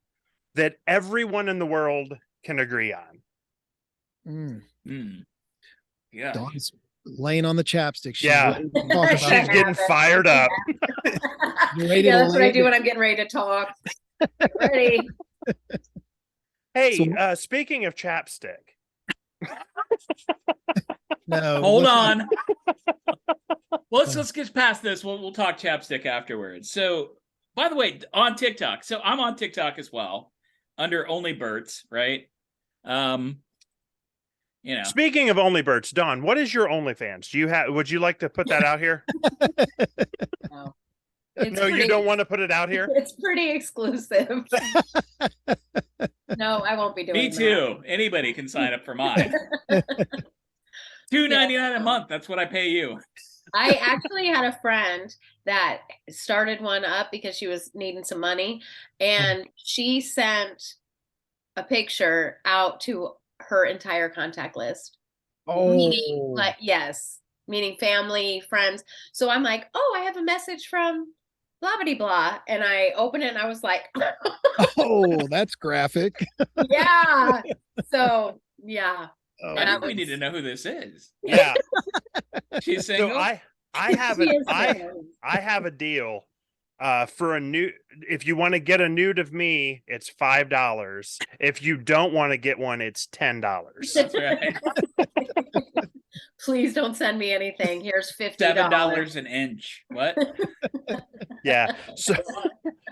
that everyone in the world can agree on? Yeah. Dawn's laying on the chapstick. She's Yeah. ready to talk about She's it. getting fired up. You ready Yeah, to that's what I lay do the- when I'm getting ready to talk. Ready? Hey, So- speaking of chapstick, No. Hold let's- on. Let's get past this. We'll talk chapstick afterwards. So, by the way, on TikTok. So I'm on TikTok as well, under Only Birds, right? You know, speaking of Only Birds, Dawn, what is your OnlyFans? Would you like to put that out here? No. It's No, you pretty- don't want to put it out here? It's pretty exclusive. No, I won't be doing me that. too. Anybody can sign up for mine. $2.99 a month. That's what I pay you. I actually had a friend that started one up because she was needing some money, and she sent a picture out to her entire contact list. Meaning, Oh, like, yes, meaning family, friends. So I'm like, oh, I have a message from blah blah blah, and I open it and I was like, oh, that's graphic. yeah. So yeah, Oh, I that think we need was- to know who this is. Yeah. She's So single. I have She is I single. have a deal for a nude. If you want to get a nude of me, it's $5. If you don't want to get one, it's $10. That's right. Please don't send me anything. Here's $50. $7 an inch. What? Yeah.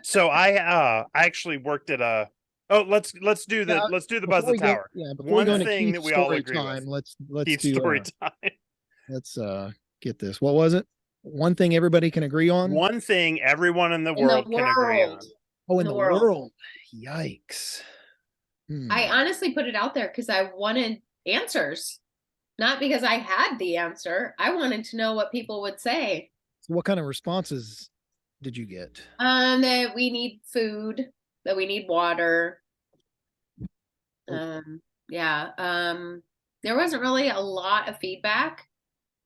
So I actually worked at a. Oh, let's do the Yeah, Buzz Before the we go- Tower. Yeah, before One we go into thing that Keith's we all story agree time, with. let's Keith do story time. let's get this. What was it? One thing everybody can agree on. One thing everyone in the In the world can agree on. world. Oh, in the the world. world. Yikes. I honestly put it out there because I wanted answers, not because I had the answer. I wanted to know what people would say. So what kind of responses did you get? That we need food, that we need water. Yeah. There wasn't really a lot of feedback,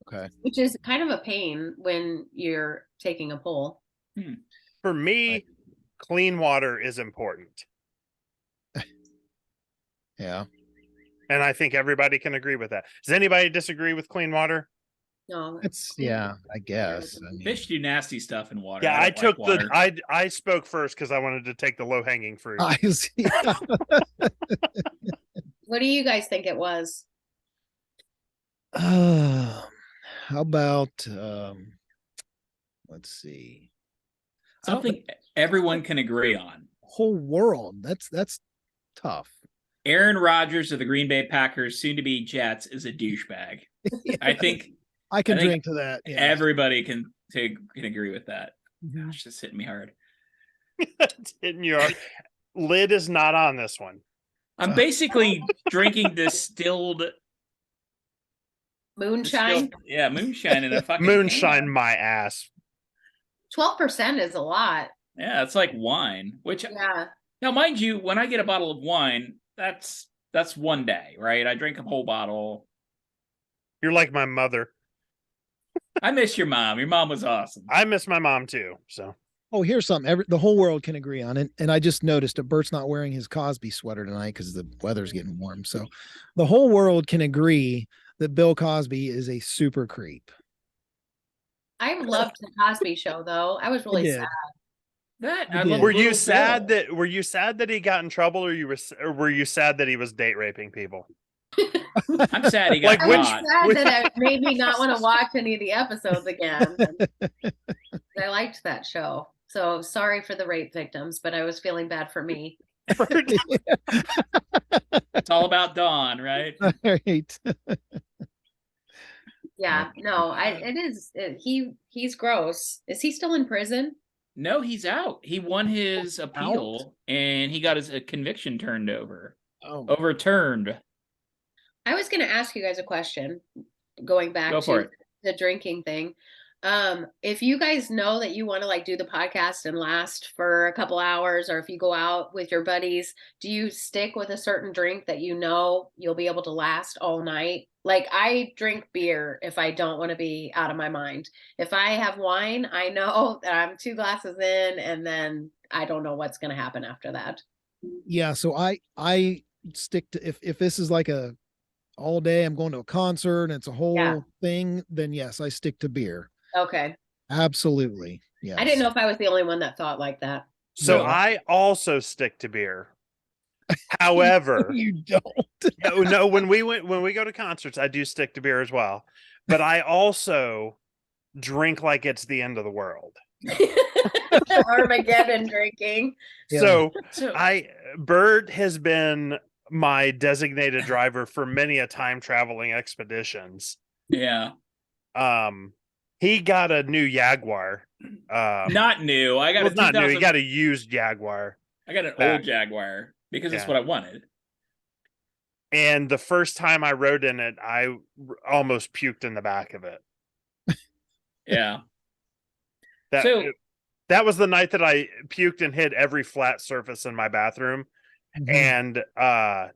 Okay. which is kind of a pain when you're taking a poll. For me, Right. clean water is important. Yeah. And I think everybody can agree with that. Does anybody disagree with clean water? No, It's I guess. I mean, Fish do nasty stuff in water. Yeah, I don't took like water. I spoke first because I wanted to take the low hanging fruit. I see. what do you guys think it was? How about let's see. I don't Something everyone can agree on. whole world. That's tough. Aaron Rodgers of the Green Bay Packers, soon to be Jets, is a douchebag. I think I can I think drink to that. Yeah. everybody can agree with that. Mhm. Gosh, it's hitting me hard. It's hitting your lid is not on this one. I'm basically drinking distilled Moonshine? yeah, moonshine in a fucking Moonshine can. my ass. 12% is a lot. Yeah, it's like wine. Which Yeah. now, mind you, when I get a bottle of wine, that's one day, right? I drink a whole bottle. You're like my mother. I miss your mom. Your mom was awesome. I miss my mom too. So Oh, here's something the whole world can agree on it. And I just noticed that Bert's not wearing his Cosby sweater tonight because the weather's getting warm. So the whole world can agree that Bill Cosby is a super creep. I loved the Cosby Show, though. I was really did. sad. That I I did. love were you Little sad Bill. that he got in trouble, or were you sad that he was date raping people? I'm sad he got Like, which- caught. Sad that it made me not want to watch any of the episodes again. I liked that show. So sorry for the rape victims, but I was feeling bad for me. It's all about Dawn, right? All right. Yeah, no, he's gross. Is he still in prison? No, he's out. He won his appeal and he got his conviction overturned. I was going to ask you guys a question, going back Go for to it. the drinking thing. If you guys know that you want to like do the podcast and last for a couple hours, or if you go out with your buddies, do you stick with a certain drink that you know you'll be able to last all night? Like, I drink beer if I don't want to be out of my mind. If I have wine, I know that I'm 2 glasses in, and then I don't know what's going to happen after that. Yeah. So I stick to, if this is like a all day, I'm going to a concert and it's a whole thing, then yes, I stick to beer. Okay. Absolutely. Yeah. I didn't know if I was the only one that thought like that. So No. I also stick to beer. However, You don't. no, when we go to concerts, I do stick to beer as well. But I also drink like it's the end of the world. Armageddon drinking. Yeah. So Bert has been my designated driver for many a time traveling expeditions. Yeah. He got a new Jaguar. Not new. I got well, a not new. 2000 He got a used Jaguar. I got an back. old Jaguar because that's Yeah. what I wanted. And the first time I rode in it, I almost puked in the back of it. Yeah. That was the night that I puked and hit every flat surface in my bathroom, and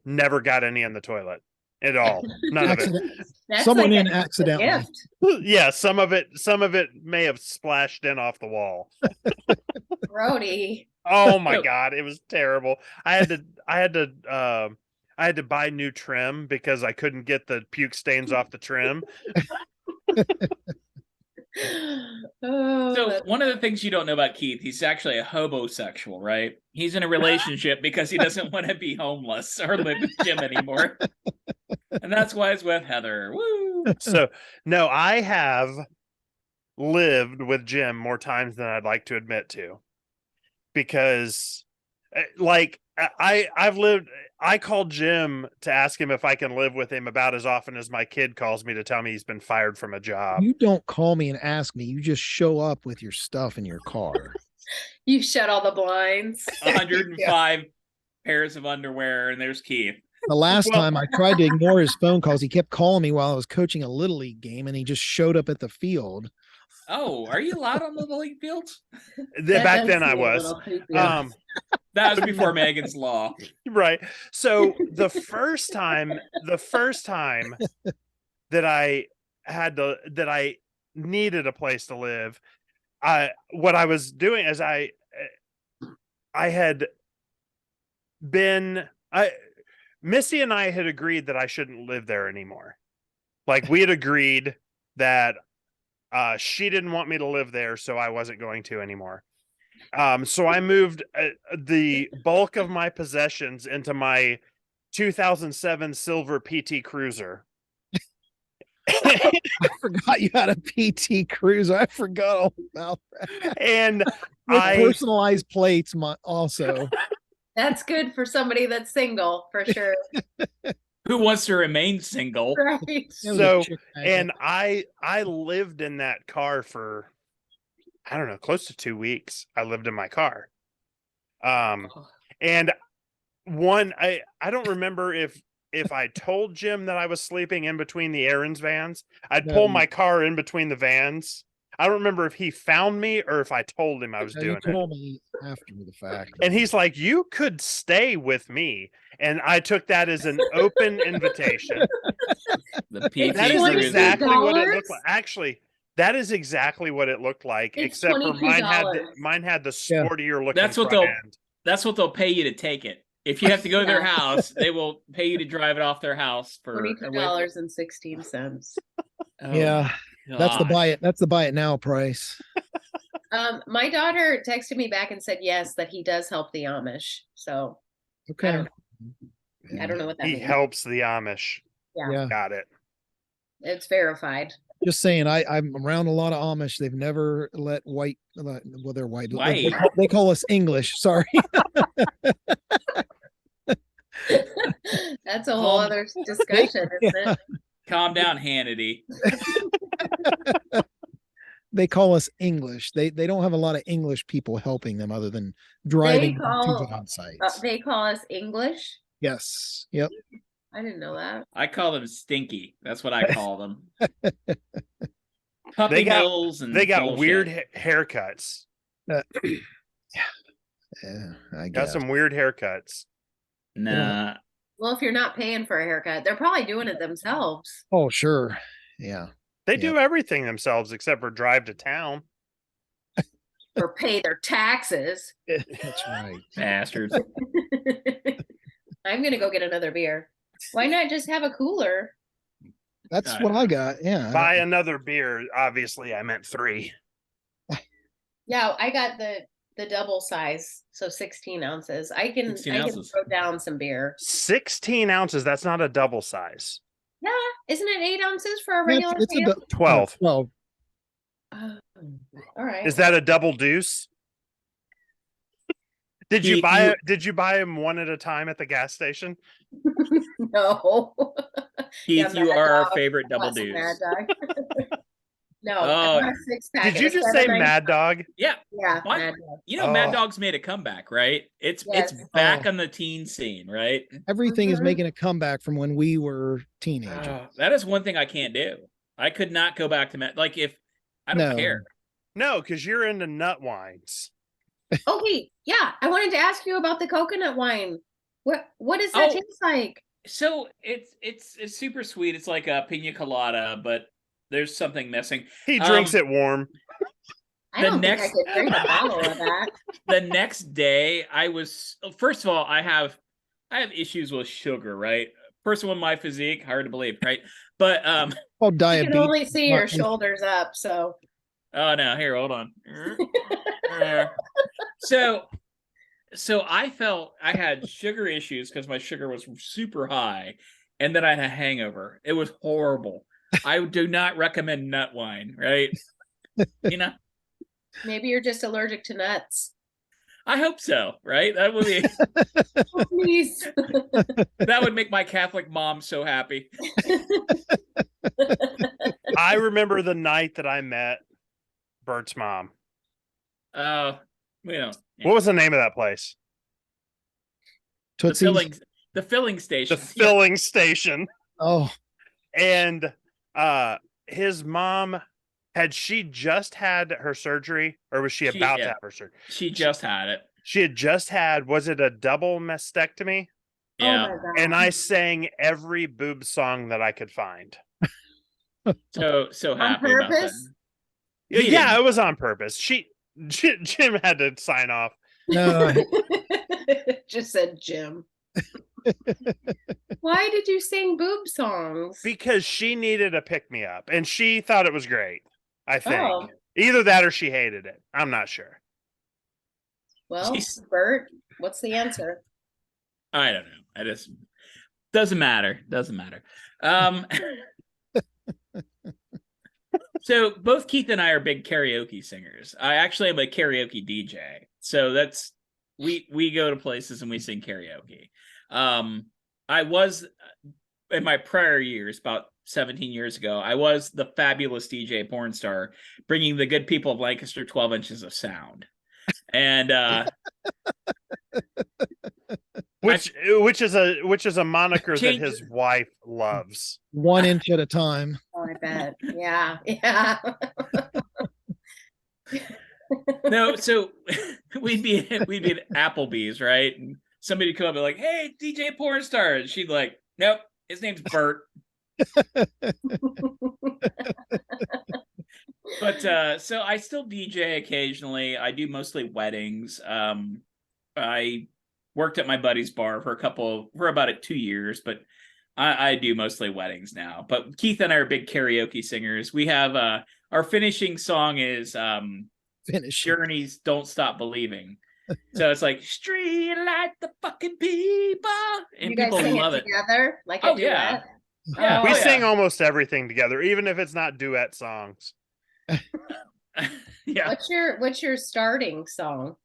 never got any in the toilet at all. None of it. That's Someone like in a accidentally. gift. Yeah, some of it may have splashed in off the wall. Brody. Oh my god, it was terrible. I had to buy new trim because I couldn't get the puke stains off the trim. Oh, So one of the things you don't know about Keith, he's actually a hobosexual, right? He's in a relationship because he doesn't want to be homeless or live with Jim anymore. And that's why he's with Heather. Woo! So no, I have lived with Jim more times than I'd like to admit to. Because like I called Jim to ask him if I can live with him about as often as my kid calls me to tell me he's been fired from a job. You don't call me and ask me. You just show up with your stuff in your car. you shut all the blinds. 105 pairs of underwear, and there's Keith. The last Well- time I tried to ignore his phone calls, he kept calling me while I was coaching a little league game, and he just showed up at the field. Oh, are you allowed on the league fields? That Back does then I seem a was. little creepy. That was before Megan's Law. Right. So the first time that I needed a place to live, what I was doing is Missy and I had agreed that I shouldn't live there anymore. Like, we had agreed that she didn't want me to live there, so I wasn't going to anymore. So I moved the bulk of my possessions into my 2007 silver PT Cruiser. I forgot you had a PT Cruiser. I forgot all about that. And With I personalized plates, also. That's good for somebody that's single, for sure. Who wants to remain single? Right. It was a so chick magnet. and I lived in that car for, I don't know, close to 2 weeks. I lived in my car. And I don't remember if I told Jim that I was sleeping in between the errands vans. I'd No, pull you- my car in between the vans. I don't remember if he found me or if I told him I was You doing it. told me after the fact. And he's like, "You could stay with me." and I took that as an open invitation. The It's PT That is $22. exactly what it looked like. Actually, that is exactly what it looked like, It's except for mine had $22. the sportier looking That's what front they'll end. that's what they'll pay you to take it. If you have to go to their Yeah. house, they will pay you to drive it off their house for $22.16. Oh, Yeah, that's the gosh. buy it. That's the buy it now price. My daughter texted me back and said yes, that he does help the Amish. So I Okay. don't know what that He means. helps the Amish. Yeah. Got it. It's verified. Just saying, I'm around a lot of Amish. They've never let white, well, they're white. White. They call us English. Sorry. That's a whole other discussion, isn't it? Calm down, Hannity. They call us English. They don't have a lot of English people helping them other than driving to job sites. They call us English. Yes. Yep. I didn't know that. I call them stinky. That's what I call them. Puppy They got- mills and They got bullshit. weird haircuts. Yeah, I Got guess. some weird haircuts. Nah. Well, if you're not paying for a haircut, they're probably doing it themselves. Oh, sure. Yeah. They Yep. do everything themselves except for drive to town. Or pay their taxes. That's right. Bastards. I'm gonna go get another beer. Why not just have a cooler? That's what I got. Yeah. Buy another beer. Obviously, I meant 3. Yeah, I got the double size, so 16 ounces. I can 16 I can ounces. throw down some beer. 16 ounces. That's not a double size. Yeah, isn't it 8 ounces for a Yeah, regular it's a beer? 12. 12. Oh, all right. Is that a double deuce? Did you buy it? Did you buy them one at a time at the gas station? No. Keith, Yeah, you Mad are our Dog. favorite double Lots of dudes. Mad Dog. No, Oh. I bought a 6-pack. Did It you was just say $7.99. Mad Dog? Yeah. Yeah, What? Mad Dog. You know, Mad Oh. Dog's made a comeback, right? It's Yes. back Oh. on the teen scene, right? Everything is Mhm. making a comeback from when we were teenagers. That is one thing I can't do. I could not go back to Mad. Like if I don't No. care. No, because you're into nut wines. Okay, yeah, I wanted to ask you about the coconut wine. What does that Oh. taste like? So it's super sweet. It's like a pina colada, but there's something missing. He drinks it warm. I The don't think I next- could drink a bottle of that. The next day, I was first of all, I have issues with sugar, right? Person with my physique, hard to believe, right? But Oh, I can diabetes. only see your shoulders up, so oh no, here, hold on. So I felt I had sugar issues because my sugar was super high, and then I had a hangover. It was horrible. I do not recommend nut wine, right? You know, maybe you're just allergic to nuts. I hope so, right? That would be Oh, please. that would make my Catholic mom so happy. I remember the night that I met Bert's mom. You know, What was the name of that place? the Tootsie's. filling The station. filling station. Oh, And his mom, had she just had her surgery, or was she about to Yeah. have her surgery? She just had it. She had just had, was it a double mastectomy? Yeah. Oh my God. And I sang every boob song that I could find. So happy about that. purpose? He Yeah, didn't. it was on purpose. Jim had to sign off. no. Just said Jim. Why did you sing boob songs? Because she needed a pick me up and she thought it was great. I think Oh. either that or she hated it. I'm not sure. Well, Jeez. Bert, what's the answer? I don't know. I just doesn't matter. Doesn't matter. So both Keith and I are big karaoke singers. I actually am a karaoke DJ. So that's we go to places and we sing karaoke. I was in my prior years, about 17 years ago, I was the fabulous DJ porn star, bringing the good people of Lancaster 12 inches of sound. And Which is a moniker that Change- his wife loves. 1 inch at a time. Oh, I bet. Yeah, yeah. no, so we'd be at Applebee's, right? And somebody would come up and like, "Hey, DJ porn star," and she'd like, "Nope, his name's Bert." But so I still DJ occasionally. I do mostly weddings. I worked at my buddy's bar for about 2 years, but I do mostly weddings now. But Keith and I are big karaoke singers. We have our finishing song is Journey's "Don't Stop Believing." So it's like street light the fucking people, and You guys people sing love it together like a Oh, yeah. duet? Yeah, We Oh, sing almost everything together, even if it's not duet songs. yeah. What's your starting song?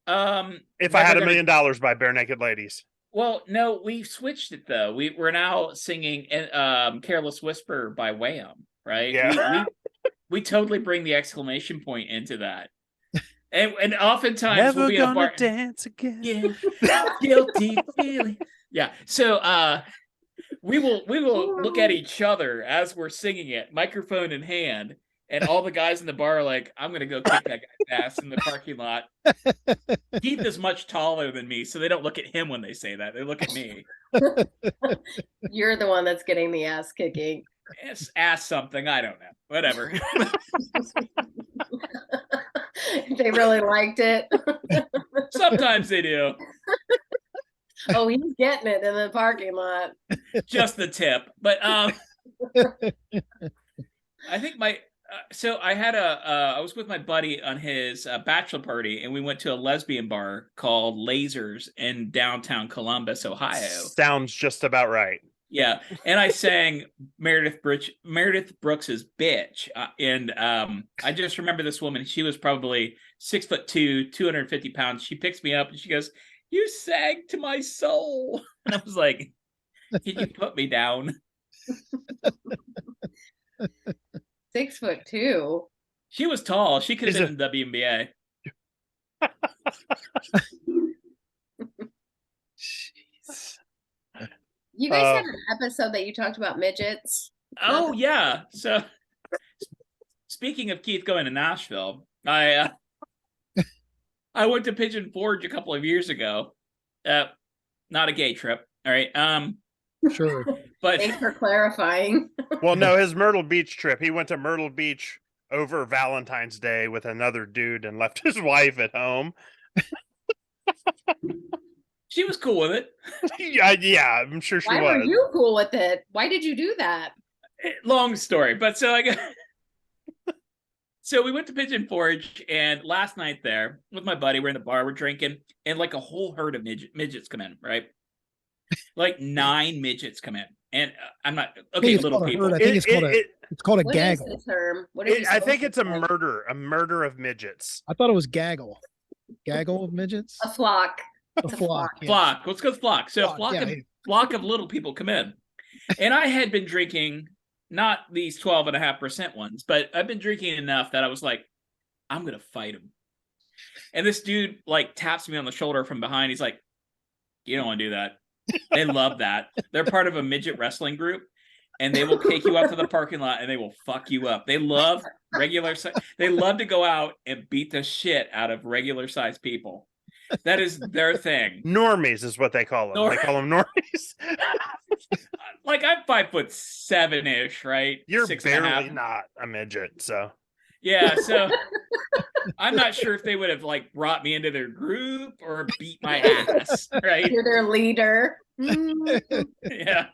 If I Had Never $1 Million by Bare Naked Ladies. Well, no, we switched it though. We're now singing "Careless Whisper" by Wham. Right? Yeah. We totally bring the exclamation point into that, and oftentimes Never we'll be in a gonna bar. dance again. Yeah, guilty feeling. Yeah. So we will look at each other as we're singing it, microphone in hand, and all the guys in the bar are like, "I'm gonna go kick that guy's ass in the parking lot." Keith is much taller than me, so they don't look at him when they say that. They look at me. You're the one that's getting the ass kicking. Ask something. I don't know. Whatever. They really liked it. Sometimes they do. Oh, he's getting it in the parking lot. Just the tip. But I think so I had I was with my buddy on his bachelor party, and we went to a lesbian bar called Lasers in downtown Columbus, Ohio. Sounds just about right. Yeah, and I sang Meredith Brooks's "Bitch," and I just remember this woman. She was probably 6'2", 250 pounds. She picks me up and she goes, "You sang to my soul," and I was like, "Can you put me down?" 6'2". She was tall. She could have been in the WNBA. Jeez. You guys had an episode that you talked about midgets. Oh yeah. So speaking of Keith going to Nashville, I went to Pigeon Forge a couple of years ago. Not a gay trip. All right. Sure. But Thanks for clarifying. Well, no, his Myrtle Beach trip. He went to Myrtle Beach over Valentine's Day with another dude and left his wife at home. she was cool with it. Yeah, I'm sure she Why was. were you cool with it? Why did you do that? Long story, but so we went to Pigeon Forge, and last night there with my buddy, we're in the bar, we're drinking, and like a whole herd of midgets come in, right? Like 9 midgets come in, and I'm not okay. Little people. I think it's called a What gaggle. is the term? What is I think it's a murder of midgets. I thought it was gaggle. Gaggle of midgets. a flock. A flock. Yeah. Flock. Let's go with flock. So Flock, flock of little people come in, and I had been drinking not these 12.5% ones, but I've been drinking enough that I was like, I'm gonna fight him. And this dude like taps me on the shoulder from behind. He's like, "You don't want to do that." They love that. They're part of a midget wrestling group, and they will take you up to the parking lot and they will fuck you up. They love they love to go out and beat the shit out of regular sized people. That is their thing. Normies is what they call them. They call them normies. Like I'm 5'7" right? You're 6.5. barely not a midget, so Yeah, so I'm not sure if they would have like brought me into their group or beat my ass, right? You're their leader. Yeah.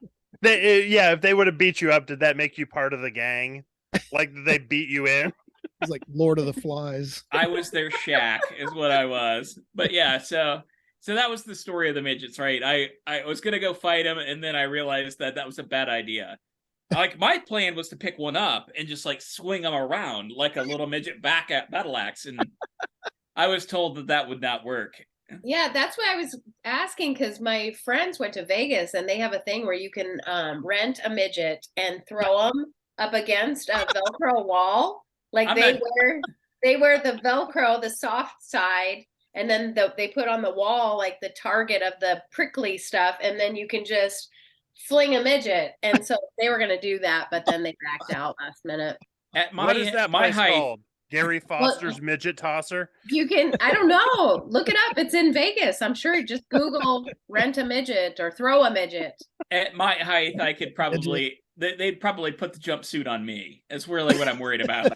If they would have beat you up, did that make you part of the gang? Like, did they beat you in? It's like Lord of the Flies. I was their shack, is what I was. But yeah, so that was the story of the midgets, right? I was gonna go fight them, and then I realized that was a bad idea. Like my plan was to pick one up and just like swing them around like a little midget battle axe, and I was told that would not work. Yeah, that's why I was asking, because my friends went to Vegas and they have a thing where you can rent a midget and throw them up against a Velcro wall. Like they wear the Velcro, the soft side, and then they put on the wall like the target of the prickly stuff, and then you can just fling a midget. And so they were going to do that, but then they backed out last minute. At What is that my place height, called? Gary Foster's midget tosser. You can, I don't know. Look it up. It's in Vegas. I'm sure. Just Google rent a midget or throw a midget. At my height, I could probably they'd probably put the jumpsuit on me. That's really what I'm worried about.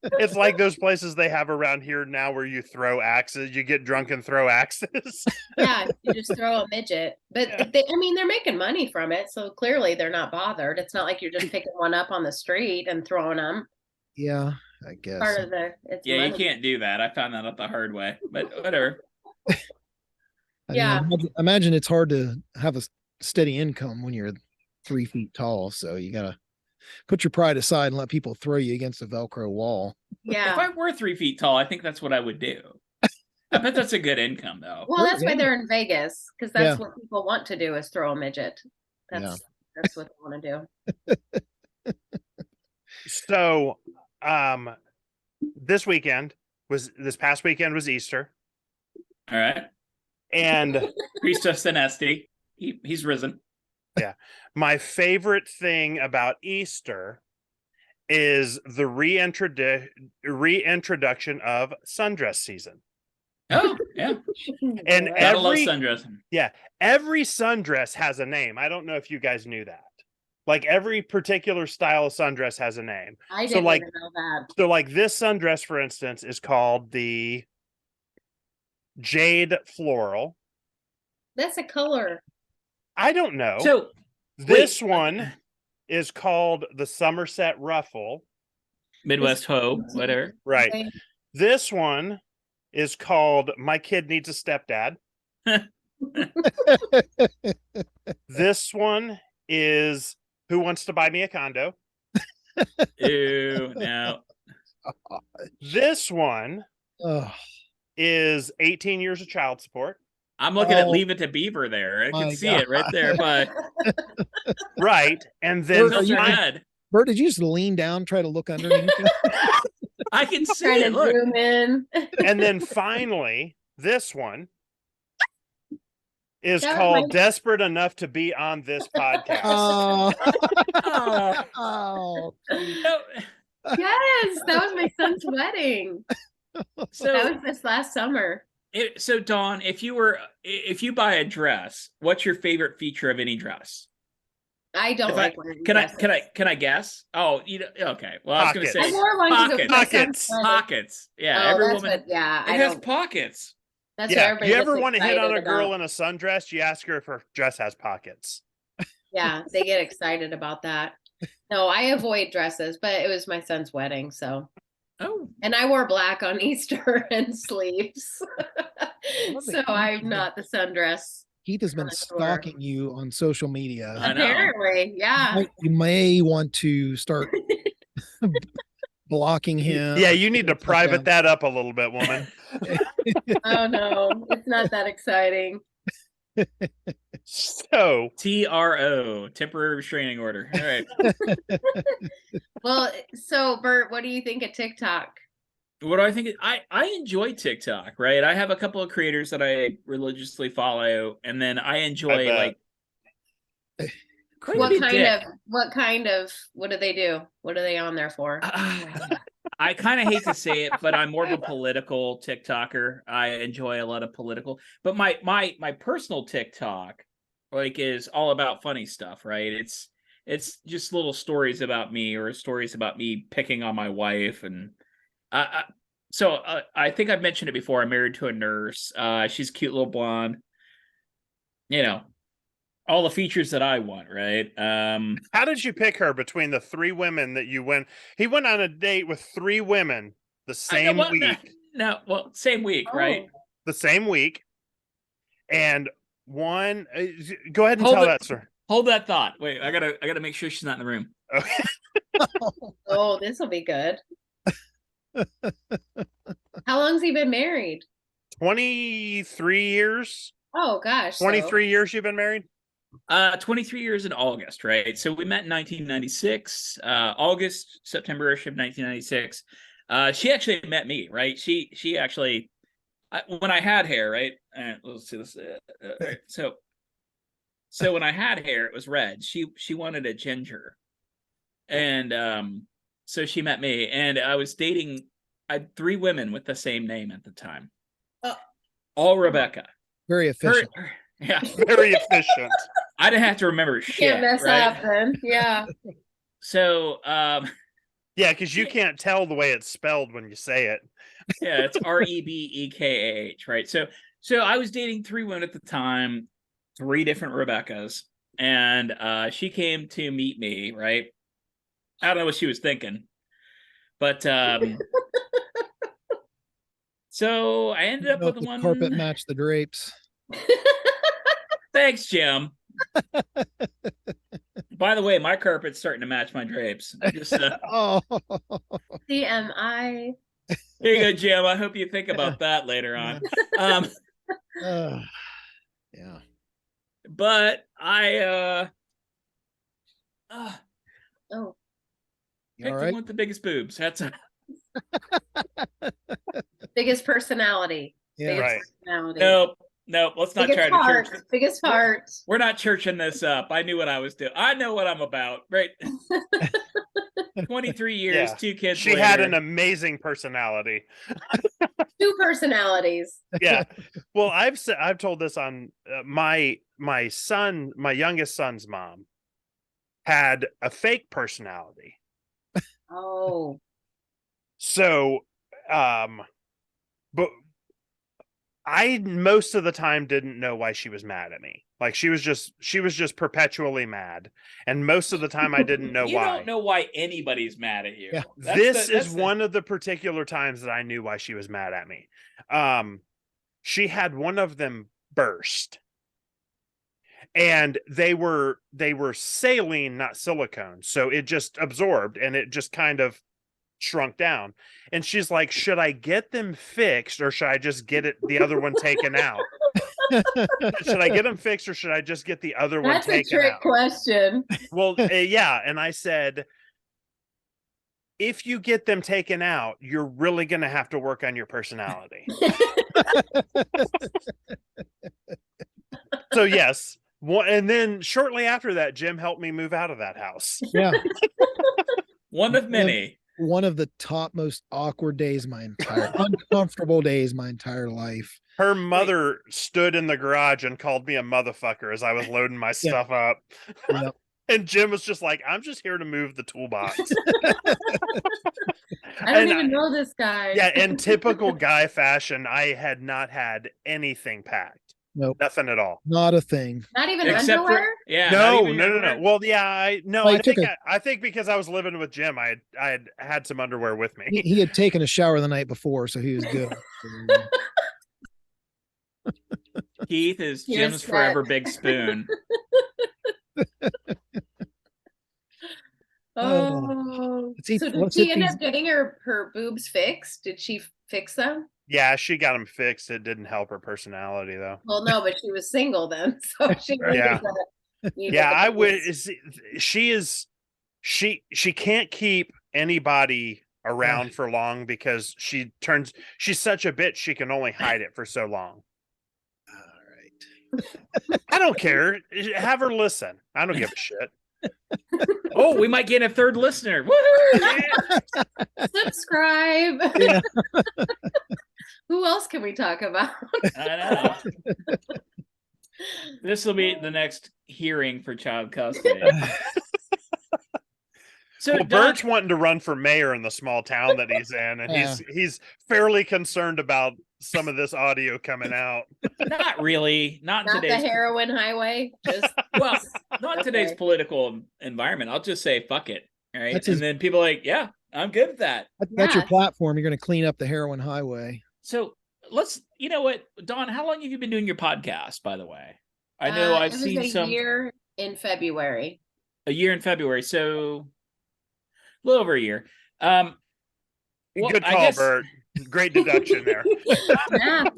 It's like those places they have around here now where you throw axes. You get drunk and throw axes. Yeah, you just throw a midget. But Yeah. I mean, they're making money from it, so clearly they're not bothered. It's not like you're just picking one up on the street and throwing them. Yeah, I guess. Part of it's Yeah, money. you can't do that. I found that out the hard way. But whatever. Yeah. Imagine it's hard to have a steady income when you're 3 feet tall. So you gotta put your pride aside and let people throw you against a Velcro wall. Yeah. If I were 3 feet tall, I think that's what I would do. I bet that's a good income, though. Well, that's why they're in Vegas, because that's Yeah. what people want to do is throw a midget. That's what they want to do. So, this past weekend was Easter, All right. and Christos Anesti. He's risen. my favorite thing about Easter is the reintroduction of sundress season. Oh, yeah. And Gotta love sundressing. every sundress has a name. I don't know if you guys knew that. Like every particular style of sundress has a name. I So, didn't like- even know that. So like this sundress, for instance, is called the Jade Floral. That's a color. I don't know. So This wait. one is called the Somerset Ruffle. Midwest Ho, whatever. Right. Okay. This one is called My Kid Needs a Stepdad. This one is Who Wants to Buy Me a Condo. Ew, no. This one Oh, is 18 years of child support. I'm looking at Oh, Leave It to Beaver there. I my can see it right there, but Right. And then Are those you- are good. Bert, did you just lean down, try to look underneath? I can see Trying it. to Look. zoom in. and then finally, this one is That called might- Desperate Enough to Be on This Podcast. Oh, Oh, oh. no. Yes, that was my son's wedding. That So, was this last summer. so Dawn, if you buy a dress, what's your favorite feature of any dress? I don't If like wearing Can dresses. I guess? Oh, okay. Well, I was going to Pockets. say I wore one because it was my son's Pockets. wedding. pockets. Yeah, Oh, every that's woman. what, yeah, It I has don't. pockets. That's what Yeah. everybody You ever gets want to hit on a excited girl about. in a sundress? You ask her if her dress has pockets. Yeah, they get excited about that. No, I avoid dresses, but it was my son's wedding, so. Oh, And I wore black on Easter and sleeves. love So that. I'm not the sundress. Keith has been Sure. stalking you on social media. I know. Apparently, yeah. You may want to start blocking him. Yeah, you need to Stuff private down. that up a little bit, woman. Oh no, it's not that exciting. So, TRO, temporary restraining order. All right. Well, so Bert, what do you think of TikTok? What do I think? I enjoy TikTok, right? I have a couple of creators that I religiously follow, and then I enjoy bet. like What Be kind dick. of what do they do? What are they on there for? I kind of hate to say it, but I'm more of a political TikToker. I enjoy a lot of political, but my personal TikTok like is all about funny stuff, right? It's just little stories about me or stories about me picking on my wife, and so I think I've mentioned it before. I'm married to a nurse. She's a cute little blonde. You know, all the features that I want, right? how did you pick her between the 3 women that you went? He went on a date with 3 women the same week. No, well, same week, right? Oh, The same week. And one, go ahead and Hold tell it. that, sir. Hold that thought. Wait, I gotta make sure she's not in the room. Okay. oh, this will be good. How long's he been married? 23 years. Oh gosh. 23 years you've been married? 23 years in August, right? So we met in 1996, August, September-ish of 1996. She actually met me, right? She actually, when I had hair, right? Let's see this. Right. So when I had hair, it was red. She wanted a ginger, and so she met me, and I was dating I had 3 women with the same name at the time. Oh. All Rebecca. Very efficient. Yeah. Very efficient. I didn't have to remember Can't shit, mess right? up then. Yeah. So, Yeah, because you can't tell the way it's spelled when you say it. yeah, it's Rebekah, right? So I was dating 3 women at the time, 3 different Rebeccas, and she came to meet me, right? I don't know what she was thinking, but so I ended up Know if with the one. carpet matched the drapes. Thanks, Jim. By the way, my carpet's starting to match my drapes. Just Oh, TMI. here you go, Jim. I hope you think about that later on. Yeah. But I Oh, You picked all the right? one with the biggest boobs. That's biggest personality. Yeah. Biggest Right. personality. Nope. Let's not Biggest try heart. to church. Biggest heart. We're not churching this up. I knew what I was doing. I know what I'm about, right? 23 years, Yeah. 2 kids She later. had an amazing personality. 2 personalities. Yeah. Well, I've told this on my youngest son's mom had a fake personality. Oh. So, but I most of the time didn't know why she was mad at me. Like she was just perpetually mad, and most of the time I didn't know You why. don't know why anybody's mad at you. Yeah. This is one of the particular times that I knew why she was mad at me. She had one of them burst, and they were saline, not silicone, so it just absorbed and it just kind of shrunk down. And she's like, should I get them fixed or should I just get the other one taken out? Should I get them fixed or should I just get the other one That's a taken trick out? question. Well, yeah. And I said, if you get them taken out, you're really going to have to work on your personality. So yes. And then shortly after that, Jim helped me move out of that house. Yeah. One of many. One of the top most awkward days uncomfortable days my entire life. Her mother stood in the garage and called me a motherfucker as I was loading my stuff up. Yep. And Jim was just like, I'm just here to move the toolbox. I don't even know this guy. Yeah, in typical guy fashion, I had not had anything packed. Nope. Nothing at all. Not a thing. Not even Except underwear? for yeah. No. Well, yeah, I think because I was living with Jim, I had some underwear with me. He had taken a shower the night before, so he was good. Keith is He Jim's was set. forever big spoon. Oh. See, So did let's she hit end these- up getting her boobs fixed? Did she fix them? Yeah, she got them fixed. It didn't help her personality though. Well, no, but she was single then, so she Yeah. needed Yeah, the I would. boobs. She can't keep anybody around for long because she's such a bitch. She can only hide it for so long. All right. I don't care. Have her listen. I don't give a shit. Oh, we might get a 3rd listener. Woohoo! Subscribe. Yeah. Who else can we talk about? I know. This will be the next hearing for child custody. So Well, Don, Bert's wanting to run for mayor in the small town that he's in, and Yeah. he's fairly concerned about some of this audio coming out. not really. Not Not the today's heroin highway. Just well, not today's Okay. political environment. I'll just say fuck it. All right. That's and his- then people are like, yeah, I'm good with that. That's your Yeah. platform. You're going to clean up the heroin highway. So you know what, Dawn, how long have you been doing your podcast, by the way? I know I've it was seen a year in February. a year in February. So a little over a year. Well, Good I call, guess- Bert. Great deduction there. Math.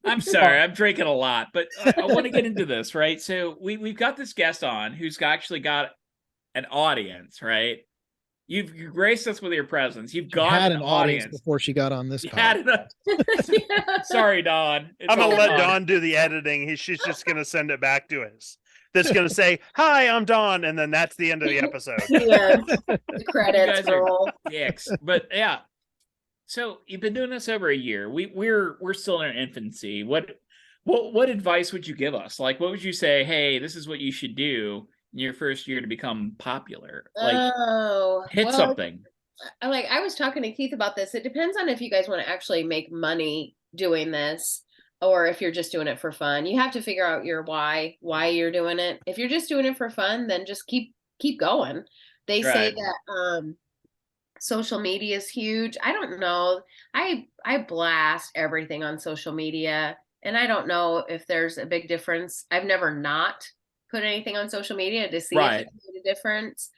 I'm sorry, I'm drinking a lot, but I want to get into this, right? So we've got this guest on who's actually got an audience, right? You've graced us with your presence. You've got Had an audience before she got on this. You pod. had it. Yeah. Sorry, Dawn. It's I'm gonna all let Dawn. Dawn do the editing. She's just gonna send it back to us. That's gonna say, "Hi, I'm Dawn," and then that's the end of the episode. Yeah. The You credits guys are roll. dicks. But yeah. So you've been doing this over a year. We're still in our infancy. What advice would you give us? Like, what would you say? Hey, this is what you should do in your first year to become popular. Like, hit something. I was talking to Keith about this. It depends on if you guys want to actually make money doing this or if you're just doing it for fun. You have to figure out your why you're doing it. If you're just doing it for fun, then just keep going. They say Right. that social media is huge. I don't know. I blast everything on social media, and I don't know if there's a big difference. I've never not put anything on social media to see if Right. it made a difference.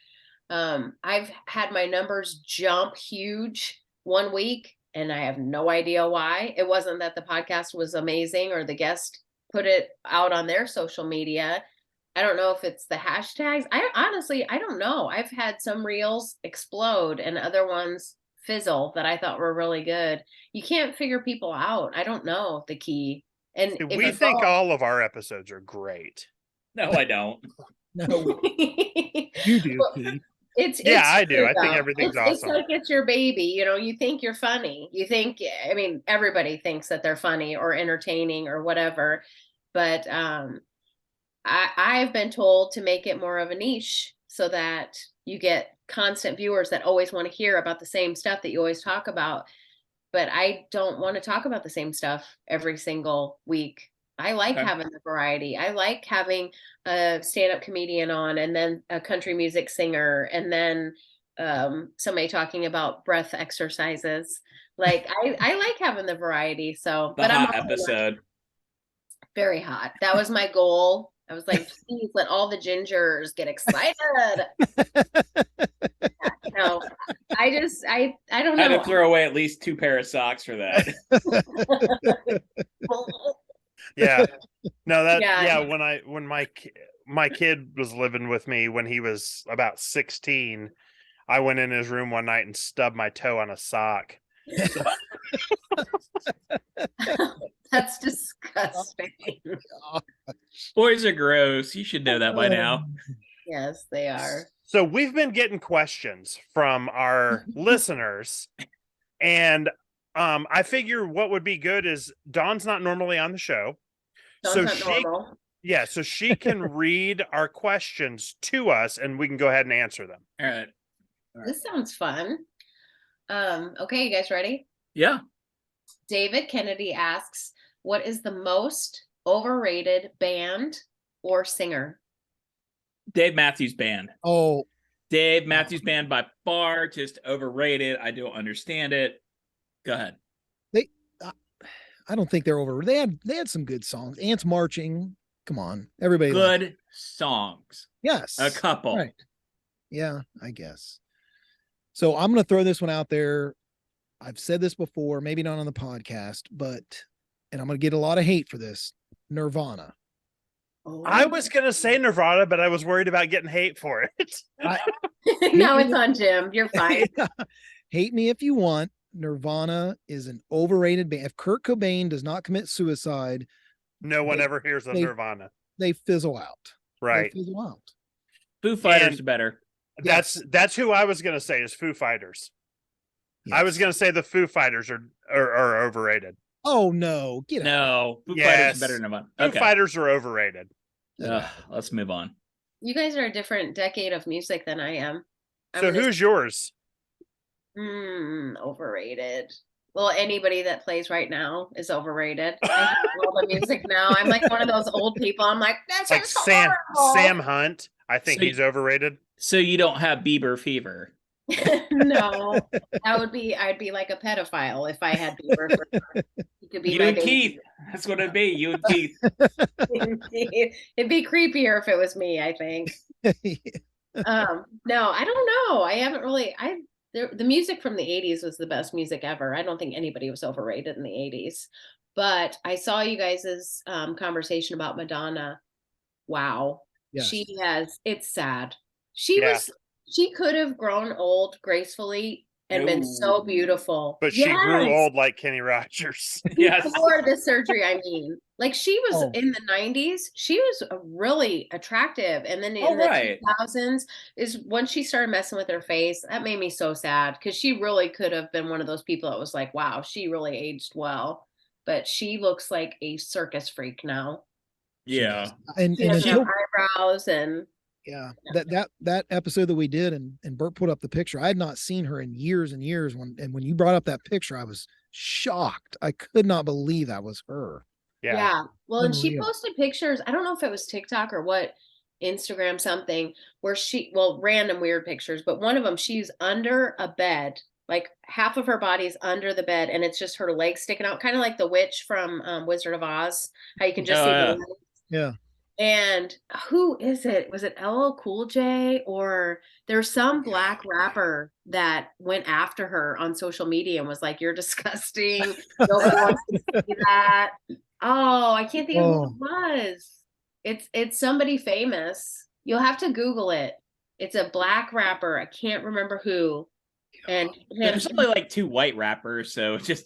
I've had my numbers jump huge one week, and I have no idea why. It wasn't that the podcast was amazing or the guest put it out on their social media. I don't know if it's the hashtags. I don't know. I've had some reels explode and other ones fizzle that I thought were really good. You can't figure people out. I don't know the key. And if We it's think all of our episodes are great. No, I don't. No, you do, Well, Keith. Yeah, I do. true, I think though. everything's It's awesome. like it's your baby. You think you're funny. You think, I mean, everybody thinks that they're funny or entertaining or whatever. But I've been told to make it more of a niche so that you get constant viewers that always want to hear about the same stuff that you always talk about. But I don't want to talk about the same stuff every single week. I like Okay. having the variety. I like having a stand-up comedian on and then a country music singer and then somebody talking about breath exercises. Like I like having the variety. So, The but I'm hot also episode. very hot. That was my goal. I was like, please let all the gingers get excited. No, I don't I had to know. throw away at least 2 pair of socks for that. Yeah. No, that Yeah. when my kid was living with me when he was about 16, I went in his room one night and stubbed my toe on a sock. That's disgusting. Boys are gross. You should know that by now. Yes, they are. So we've been getting questions from our listeners, and I figure what would be good is Dawn's not normally on the show. Dawn's not normal. Yeah, so she can read our questions to us and we can go ahead and answer them. All right. This sounds fun. Okay, you guys ready? Yeah. David Kennedy asks, what is the most overrated band or singer? Dave Matthews Band. Oh, Dave Matthews Band by far, just overrated. I don't understand it. Go ahead. I don't think they're over. They had some good songs. Ants Marching. Come on, everybody. Good songs. Yes, A couple. Right. Yeah, I guess. So I'm going to throw this one out there. I've said this before, maybe not on the podcast, and I'm going to get a lot of hate for this. Nirvana. Oh. I was going to say Nirvana, but I was worried about getting hate for it. Now it's on Jim. You're fine. Hate me if you want. Nirvana is an overrated band. If Kurt Cobain does not commit suicide, No one ever hears of they- Nirvana. they fizzle out. Right. They fizzle out. Foo Fighters And- are better. That's who I was going to say is Foo Fighters. I was Yes. going to say the Foo Fighters are overrated. Oh no, get out. No, Foo Yes. Fighters are better than one. Foo Okay. Fighters are overrated. Let's move on. You guys are a different decade of music than I am. I'm So gonna who's yours? overrated. Well, anybody that plays right now is overrated. I hate all the music now. I'm like one of those old people. I'm like, that's Like Sam Hunt. I think So he's overrated. So you don't have Bieber fever. No, I'd be like a pedophile if I had Bieber. He could be You my and baby. Keith. That's what it'd be. You and Keith. It'd be creepier if it was me, I think. No, I don't know. I haven't really. The music from the 80s was the best music ever. I don't think anybody was overrated in the 80s. But I saw you guys' conversation about Madonna. Wow. Yes. It's sad. Yeah. She could have grown old gracefully and been so Ooh. beautiful. But she grew Yes. old like Kenny Rogers. Yes. Before the surgery, I mean. Like she was Oh. in the 90s, she was really attractive. And then in Oh, the right. 2000s is when she started messing with her face. That made me so sad because she really could have been one of those people that was like, wow, she really aged well. But she looks like a circus freak now. She Yeah. does. And She doesn't until have eyebrows and yeah, that episode that we did, and Bert put up the picture. I had not seen her in years and years. When you brought up that picture, I was shocked. I could not believe that was her. yeah. Well, and she Unreal. posted pictures. I don't know if it was TikTok or what, Instagram something, where random weird pictures, but one of them, she's under a bed, like half of her body is under the bed, and it's just her legs sticking out, kind of like the witch from Wizard of Oz, how you can just see the legs. Yeah. And who is it? Was it LL Cool J, or there's some black rapper that went after her on social media and was like, "You're disgusting. Nobody wants to see that." Oh, I can't think of who it was. It's somebody famous. You'll have to Google it. It's a black rapper. I can't remember who. And There's only like 2 white rappers, so just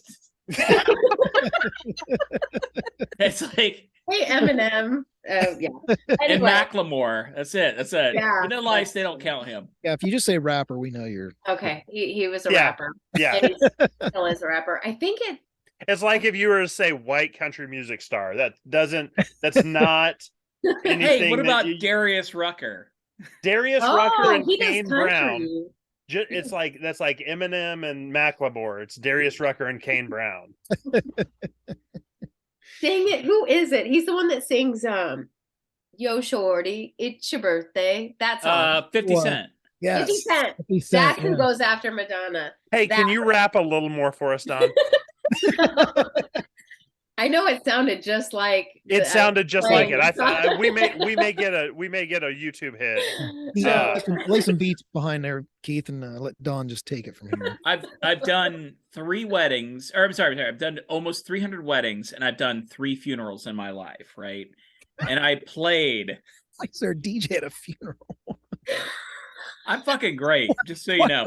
it's like hey, Eminem. Yeah. and Anyway, Macklemore. That's it. Yeah. Vanilla Ice, they don't count him. Yeah, if you just say rapper, we know you're okay. He was a Yeah. rapper. Yeah. And he still is a rapper. I think It's like if you were to say white country music star. That's not anything. Hey, what that about you- Darius Rucker? Darius Rucker and he does Kane Brown? country. It's like that's like Eminem and Macklemore. It's Darius Rucker and Kane Brown. Dang it, who is it? He's the one that sings Yo Shorty, it's your birthday. That song. 50 Well, Cent. 50 yes. Cent. 50 Cent, That's who yeah. goes after Madonna. Hey, can That- you rap a little more for us, Don? I know it sounded just like It sounded just like playing. it. I thought we may get a YouTube hit. Yeah, lay some beats behind there, Keith, and let Don just take it from here. I've done 3 weddings, or I'm sorry, I've done almost 300 weddings, and I've done 3 funerals in my life, right? And I played. Like they're a DJ at a funeral. I'm fucking great, just so you know.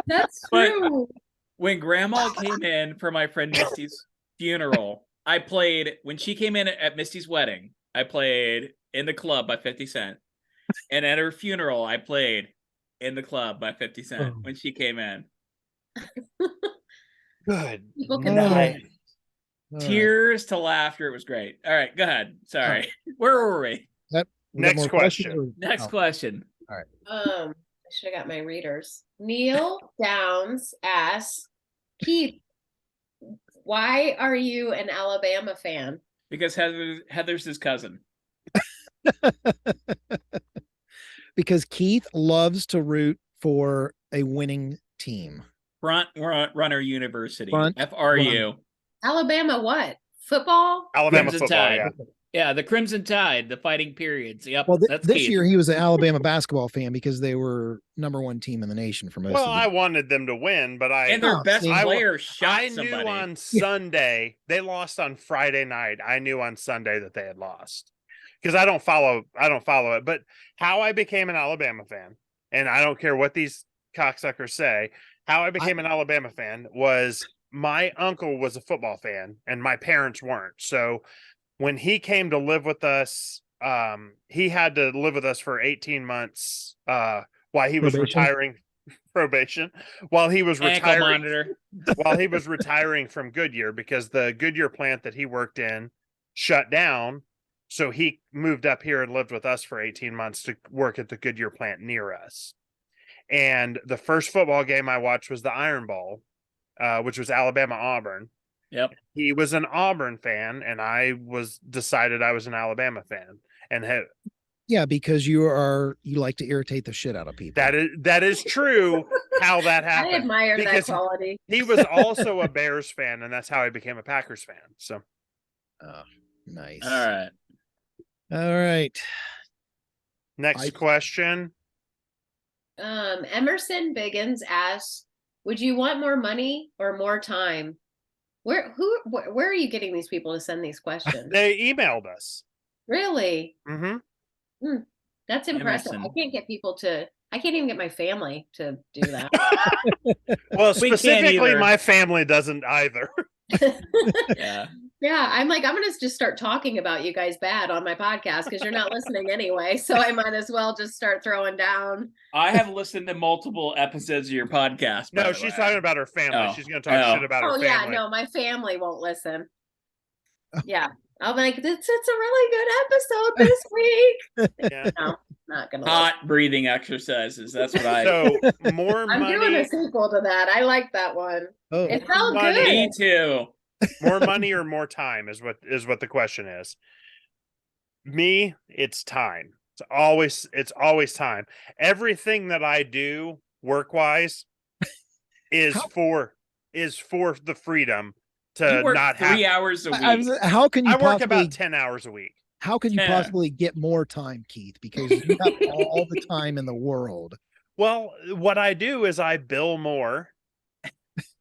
That's But- true. When Grandma came in for my friend Misty's funeral, I played, when she came in at Misty's wedding, I played In the Club by 50 Cent. And at her funeral, I played In the Club by 50 Cent Oh. when she came in. Good People can night. All right. Tears to laughter. It was great. All right, go ahead. Sorry. Where were we? We got Next more question. questions, or- Next oh, question. I should have got my readers. Neil Downs asks, Keith, why are you an Alabama fan? Because Heather's his cousin. Because Keith loves to root for a winning team. Front Runner University. Front FRU. Alabama what? Football? Alabama Crimson football. Tide. Yeah. Yeah, the Crimson Tide, the Fighting Periods. Yep, Well, that's this Keith. year he was an Alabama basketball fan because they were #1 team in the nation for most Well, of I the wanted them to win, but And their Oh, best see. player shot I somebody. knew on Sunday they lost on Friday night. I knew on Sunday that they had lost because I don't follow it. But how I became an Alabama fan, and I don't care what these cocksuckers say, how I became an Alabama fan was my uncle was a football fan and my parents weren't. So when he came to live with us, he had to live with us for 18 months while he was Probation. retiring probation while he was Ankle retiring monitor. while he was retiring from Goodyear because the Goodyear plant that he worked in shut down. So he moved up here and lived with us for 18 months to work at the Goodyear plant near us. And the first football game I watched was the Iron Bowl, which was Alabama Auburn. Yep. He was an Auburn fan, and I decided I was an Alabama fan. And Yeah, because you like to irritate the shit out of people. that is true how that I happened. admire that because quality. He was also a Bears fan, and that's how I became a Packers fan. So Oh, nice. All right. All right. next question. Emerson Biggins asks, would you want more money or more time? Where are you getting these people to send these questions? They emailed us. Really? Mm-hmm. That's impressive. Emerson. I can't even get my family to do that. Well, We can't specifically, either. my family doesn't either. Yeah. Yeah, I'm like, I'm gonna just start talking about you guys bad on my podcast because you're not listening anyway. So I might as well just start throwing down. I have listened to multiple episodes of your podcast. by No, the she's way. talking about her family. Oh. She's going to talk shit about her Oh yeah, family. no, my family won't listen. Yeah, I'll be like, it's a really good episode this week. Yeah. No, not gonna listen. Hot breathing exercises. That's what I. So more I'm doing money, a sequel to that. I like that one. Oh, It more felt money. good. Me too. more money or more time is what the question is. Me, it's time. It's always time. Everything that I do work wise is How- for the freedom You to work not 3 have. hours a week. how can you I work possibly about 10 hours a week. how can you 10. possibly get more time, Keith? Because you have all the time in the world. Well, what I do is I bill more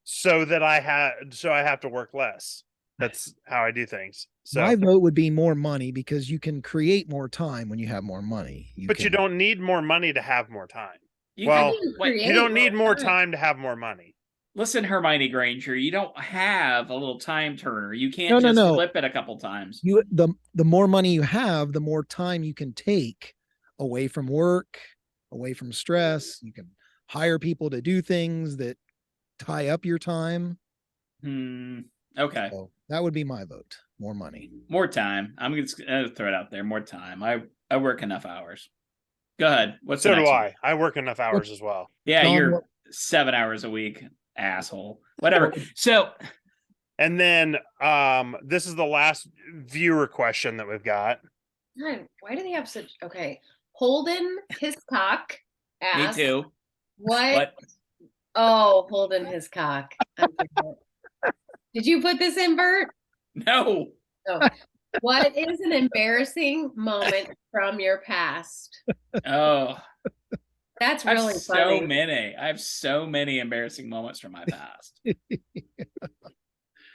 so that I have to work less. That's how I do things. So My vote would be more money because you can create more time when you have more money. but you don't need more money to have more time. You Well, can- wait, You don't need more time to have more money. listen, Hermione Granger, you don't have a little time turner. You can't No, no, just no. flip it a couple times. The more money you have, the more time you can take away from work, away from stress. You can hire people to do things that tie up your time. Okay. So that would be my vote. More money. More time. I'm just gonna throw it out there. More time. I work enough hours. Go ahead. What's So the do next I. one? I work enough hours as well. Yeah, Dawn, you're what- 7 hours a week, asshole. Whatever. So And then this is the last viewer question that we've got. God, why do they have such okay? Holden Hiscock me asked, too. What? Oh, Holden Hiscock. I forget. Did you put this in, Bert? No. Oh. What is an embarrassing moment from your past? Oh, That's I have really so funny. many. I have so many embarrassing moments from my past.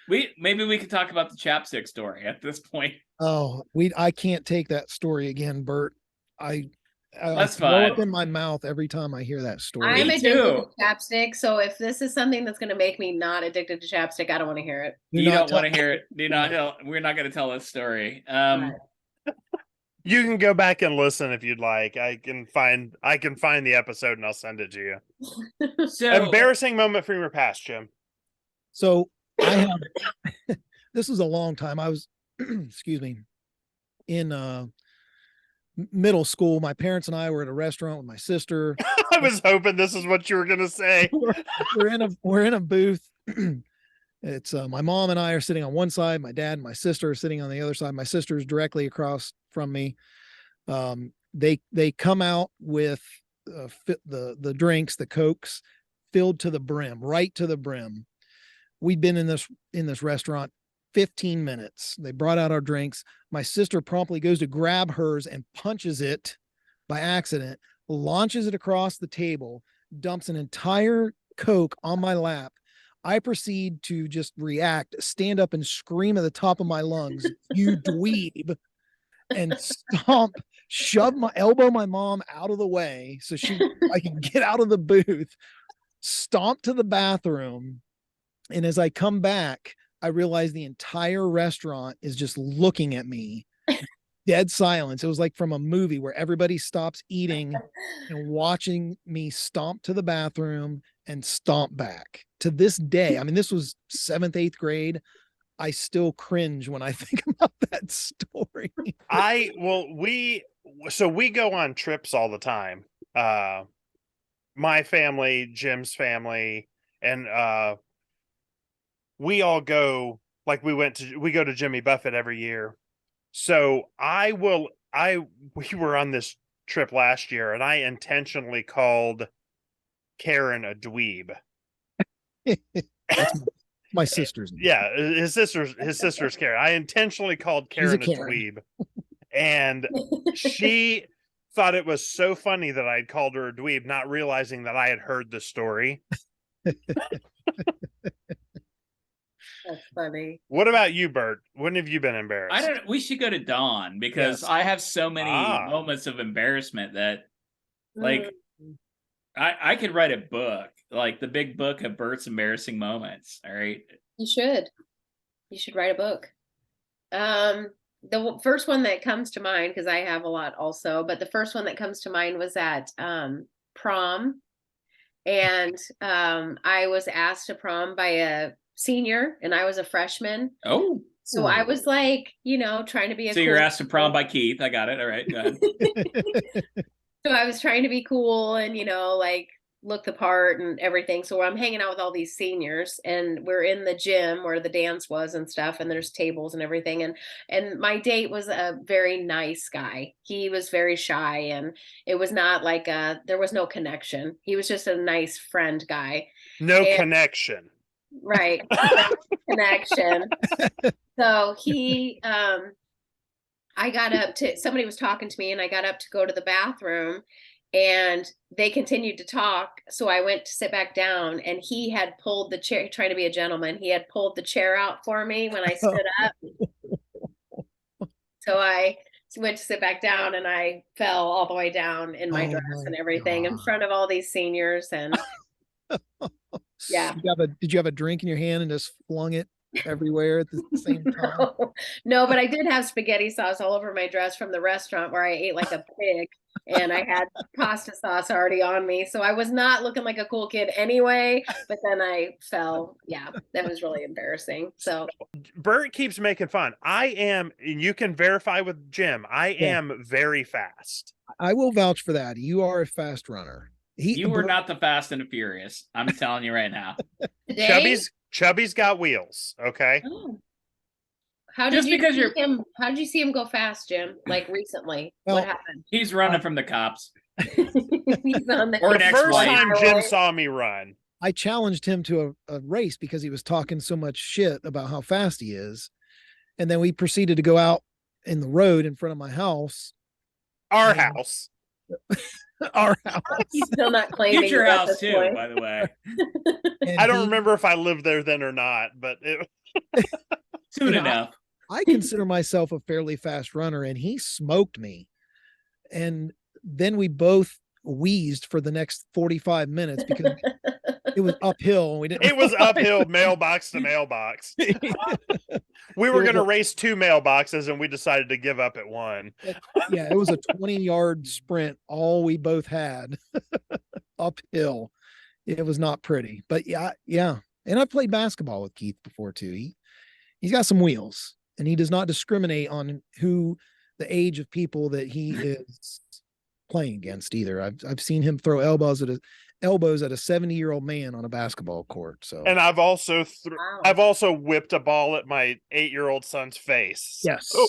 Maybe we could talk about the chapstick story at this point. Oh, I can't take that story again, Bert. I That's throw up fine. in my mouth every time I hear that story. I'm Me addicted too. to chapstick, so if this is something that's going to make me not addicted to chapstick, I don't want to hear it. Do You not don't want to tell- hear it. Do not tell. We're not going to tell this story. Right. You can go back and listen if you'd like. I can find the episode and I'll send it to you. So Embarrassing moment from your past, Jim. So I have this was a long time. I was excuse me in middle school. My parents and I were at a restaurant with my sister. I was hoping this is what you were gonna say. we're in a booth. It's my mom and I are sitting on one side. My dad and my sister are sitting on the other side. My sister is directly across from me. They come out with the drinks, the Cokes, filled to the brim, right to the brim. We'd been in this restaurant 15 minutes. They brought out our drinks. My sister promptly goes to grab hers and punches it by accident, launches it across the table, dumps an entire Coke on my lap. I proceed to just react, stand up and scream at the top of my lungs, "You dweeb," and elbow my mom out of the way so I can get out of the booth, stomp to the bathroom. And as I come back, I realize the entire restaurant is just looking at me, dead silence. It was like from a movie where everybody stops eating and watching me stomp to the bathroom and stomp back. To this day, I mean, this was 7th, 8th grade. I still cringe when I think about that story. We go on trips all the time. My family, Jim's family, and we all go, like we go to Jimmy Buffett every year. So we were on this trip last year and I intentionally called Karen a dweeb. That's my sister's name. Yeah, his sister's Karen. I intentionally called She's a Karen a Karen. dweeb. And she thought it was so funny that I'd called her a dweeb, not realizing that I had heard the story. That's funny. What about you, Bert? When have you been embarrassed? I don't. We should go to Dawn because Yes. I have so many Ah. moments of embarrassment that, like, Mm. I could write a book, like the big book of Bert's embarrassing moments. All right. You should. You should write a book. First one that comes to mind, because I have a lot also, but the first one that comes to mind was at prom. And I was asked to prom by a senior and I was a freshman. Oh, So I was like, trying to be a so you're cool asked to prom by Keith. I got it. All right, go ahead. So I was trying to be cool and, like look the part and everything. So I'm hanging out with all these seniors and we're in the gym where the dance was and stuff. And there's tables and everything. And my date was a very nice guy. He was very shy and it was not like there was no connection. He was just a nice friend guy. No And- connection. Right. Connection. So I got up somebody was talking to me and I got up to go to the bathroom and they continued to talk. So I went to sit back down and he had pulled the chair, trying to be a gentleman. He had pulled the chair out for me when I stood up. So I went to sit back down and I fell all the way down in my dress and everything in front of all these seniors. And yeah. Did you have a drink in your hand and just flung it everywhere at the same time? No, but I did have spaghetti sauce all over my dress from the restaurant where I ate like a pig and I had pasta sauce already on me. So I was not looking like a cool kid anyway, but then I fell. Yeah, that was really embarrassing. So Bert keeps making fun. I am, and you can verify with Jim, I am very fast. I will vouch for that. You are a fast runner. You were not the Fast and the Furious. I'm telling you right now. today, Chubby's got wheels. Okay. oh. How Just did you because see you're- him? How did you see him go fast, Jim? Like recently, Well, what happened? He's running from the cops. He's on the Or an The first ex-wife. time Jim saw me run. I challenged him to a race because he was talking so much shit about how fast he is. And then we proceeded to go out in the road in front of my house. Our Yeah. house. Our house. He's still not claiming Future you at house this too, point. by the way. And I don't he- remember if I lived there then or not, but Soon You know, enough. I consider myself a fairly fast runner, and he smoked me. And then we both wheezed for the next 45 minutes because it was uphill and we didn't. it was uphill mailbox to mailbox. We were going to race 2 mailboxes and we decided to give up at one. Yeah, it was a 20-yard sprint, all we both had uphill. It was not pretty, but yeah. And I played basketball with Keith before too. He's got some wheels, and he does not discriminate on the age of people that he is playing against either. I've seen him throw elbows at a 70-year-old man on a basketball court. So And I've also Wow. I've also whipped a ball at my 8-year-old son's face. yes. Oh.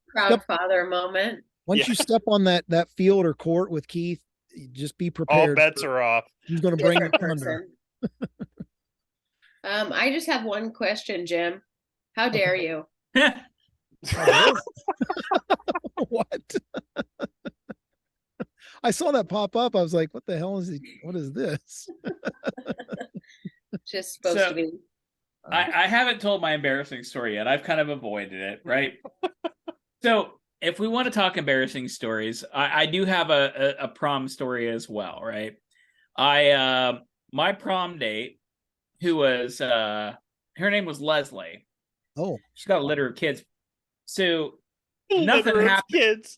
Proud father moment. Once you step on that field or court with Keith, just be prepared. All bets are off. He's going to bring the Different thunder. person. I just have one question, Jim. How dare you? What? I saw that pop up. I was like, what the hell is he? What is this? Just supposed So- to be. I haven't told my embarrassing story yet. I've kind of avoided it, right? So if we want to talk embarrassing stories, I do have a prom story as well, right? My prom date, who was her name was Leslie. Oh, She's got a litter of kids. So nothing Litter of happened. kids.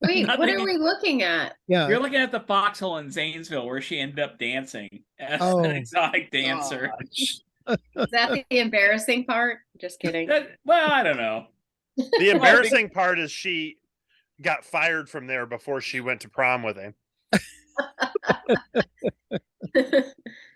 Wait, what Nothing- are we looking at? yeah. You're looking at the foxhole in Zanesville where she ended up dancing as Oh, an exotic dancer. Is that the embarrassing part? Just kidding. Well, I don't know. The embarrassing part is she got fired from there before she went to prom with him.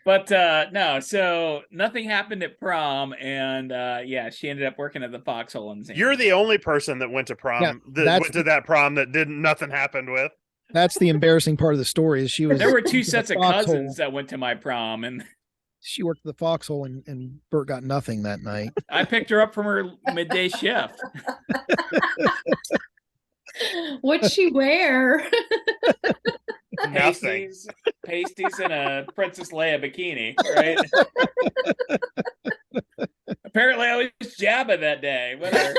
But no, so nothing happened at prom, and yeah, she ended up working at the foxhole in Zanesville. You're the only person that went to prom Yeah, that that's went to that prom that nothing happened with. That's the embarrassing part of the story. Is she was There were 2 to the sets of foxhole. cousins that went to my prom, and She worked at the foxhole, and Bert got nothing that night. I picked her up from her midday shift. What'd she wear? Nothing. Pasties and a Princess Leia bikini, right? Apparently, I was Jabba that day. Whatever.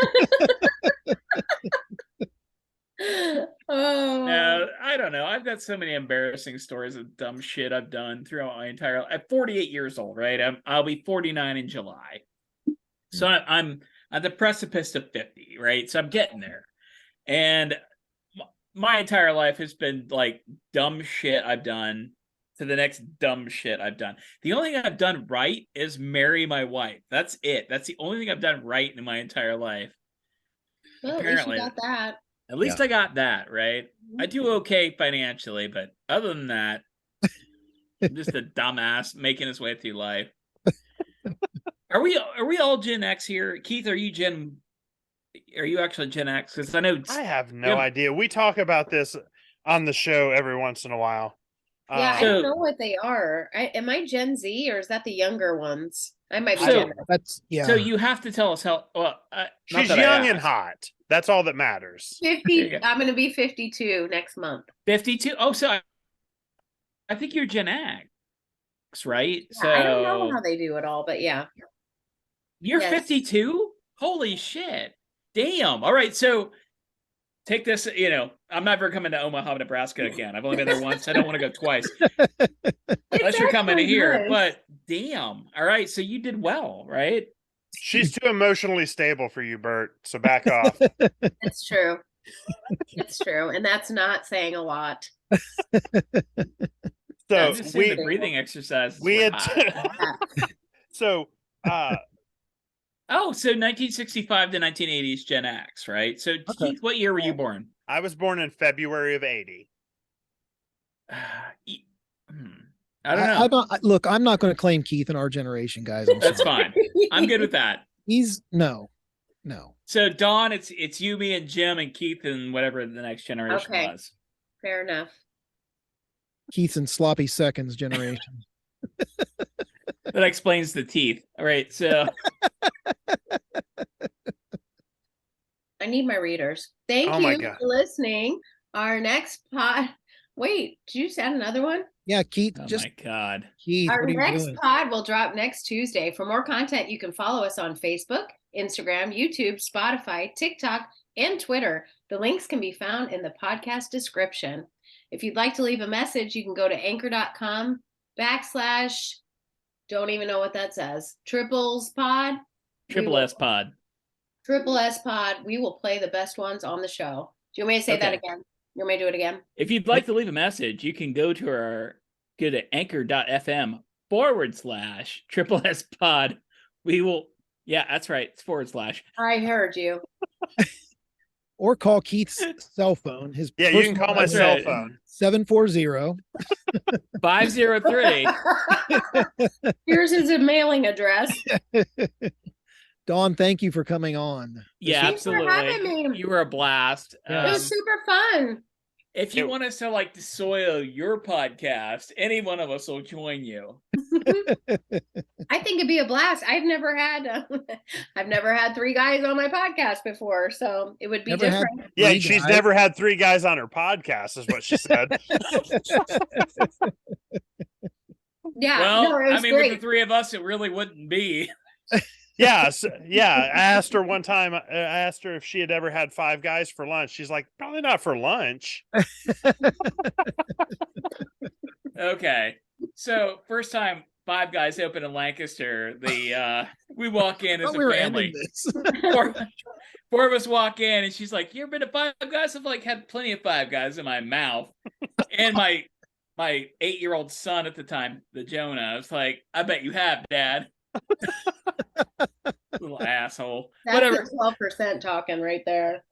Oh. No, I don't know. I've got so many embarrassing stories of dumb shit I've done throughout my entire life. I'm 48 years old, right? I'll be 49 in July. So I'm at the precipice of 50, right? So I'm getting there. And my entire life has been like dumb shit I've done to the next dumb shit I've done. The only thing I've done right is marry my wife. That's it. That's the only thing I've done right in my entire life. Well, Apparently. at least you got that. At least I got that, right? I do okay financially, but other than that, I'm just a dumbass making his way through life. Are we all Gen X here? Keith, are you actually Gen X? Because I know I have no idea. We talk about this on the show every once in a while. Yeah, I So- don't know what they are. Am I Gen Z or is that the younger ones? I might be So- Gen X. That's So you have to tell us how. Well, She's young and hot. That's all that matters. 50. go. I'm going to be 52 next month. 52. Oh, so I think you're Gen X, right? Yeah, So I don't know how they do it all, but yeah. you're Yes. 52? Holy shit. Damn. All right. So take this, I'm never coming to Omaha, Nebraska again. I've only been there once. I don't want to go twice. Unless you're coming to actually here. nice. But damn. All right. So you did well, right? She's too emotionally stable for you, Bert. So back off. It's true. It's true. And that's not saying a lot. So I'm just saying the we breathing exercise. we had so Oh, so 1965 to 1980s Gen X, right? So Okay. Keith, what year were you born? I was born in February of 80. I don't know. Look, I'm not going to claim Keith in our generation, guys. I'm That's sorry. fine. I'm good with that. He's no. So Dawn, it's you, me, and Jim, and Keith, and whatever the next generation Okay. was. Fair enough. Keith's in sloppy seconds generation. That explains the teeth. All right, so I need my readers. Thank Oh my you God. for listening. Our next pod. Wait, did you just add another one? Yeah, Keith. oh just my god. Keith. Our What are you next doing? pod will drop next Tuesday. For more content, you can follow us on Facebook, Instagram, YouTube, Spotify, TikTok, and Twitter. The links can be found in the podcast description. If you'd like to leave a message, you can go to anchor.com/ don't even know what that says. Triples pod. Triple S pod. Triple S pod. We will play the best ones on the show. Do you want me to say that Okay. again? You want me to do it again? If you'd like to leave a message, you can go to anchor.fm/triple S pod. We will, yeah, that's right. It's /. I heard you. Or call Keith's cell phone. His Yeah, you can personal call my That's cell right. phone. 740. 503. Here's his mailing address. Dawn, thank you for coming on. Yeah, Thanks for having absolutely. me. You were a blast. Yeah. It was super fun. If you It- want us to like to soil your podcast, any one of us will join you. I think it'd be a blast. I've never had 3 guys on my podcast before, so it would be Never had- different. Yeah, Three she's guys. never had 3 guys on her podcast, is what she said. Yeah, Well, no, it was I mean, great. with the 3 of us, it really wouldn't be. Yeah, I asked her one time. I asked her if she had ever had 5 guys for lunch. She's like, probably not for lunch. Okay. So first time 5 Guys open in Lancaster, we walk in as Thought a we were family. ending this. Four of us walk in, and she's like, "You ever been to 5 Guys?" I've like had plenty of 5 Guys in my mouth, and my 8-year-old son at the time, the Jonah, I was like, "I bet you have, Dad." Little asshole. That's Whatever. the 12% talking right there.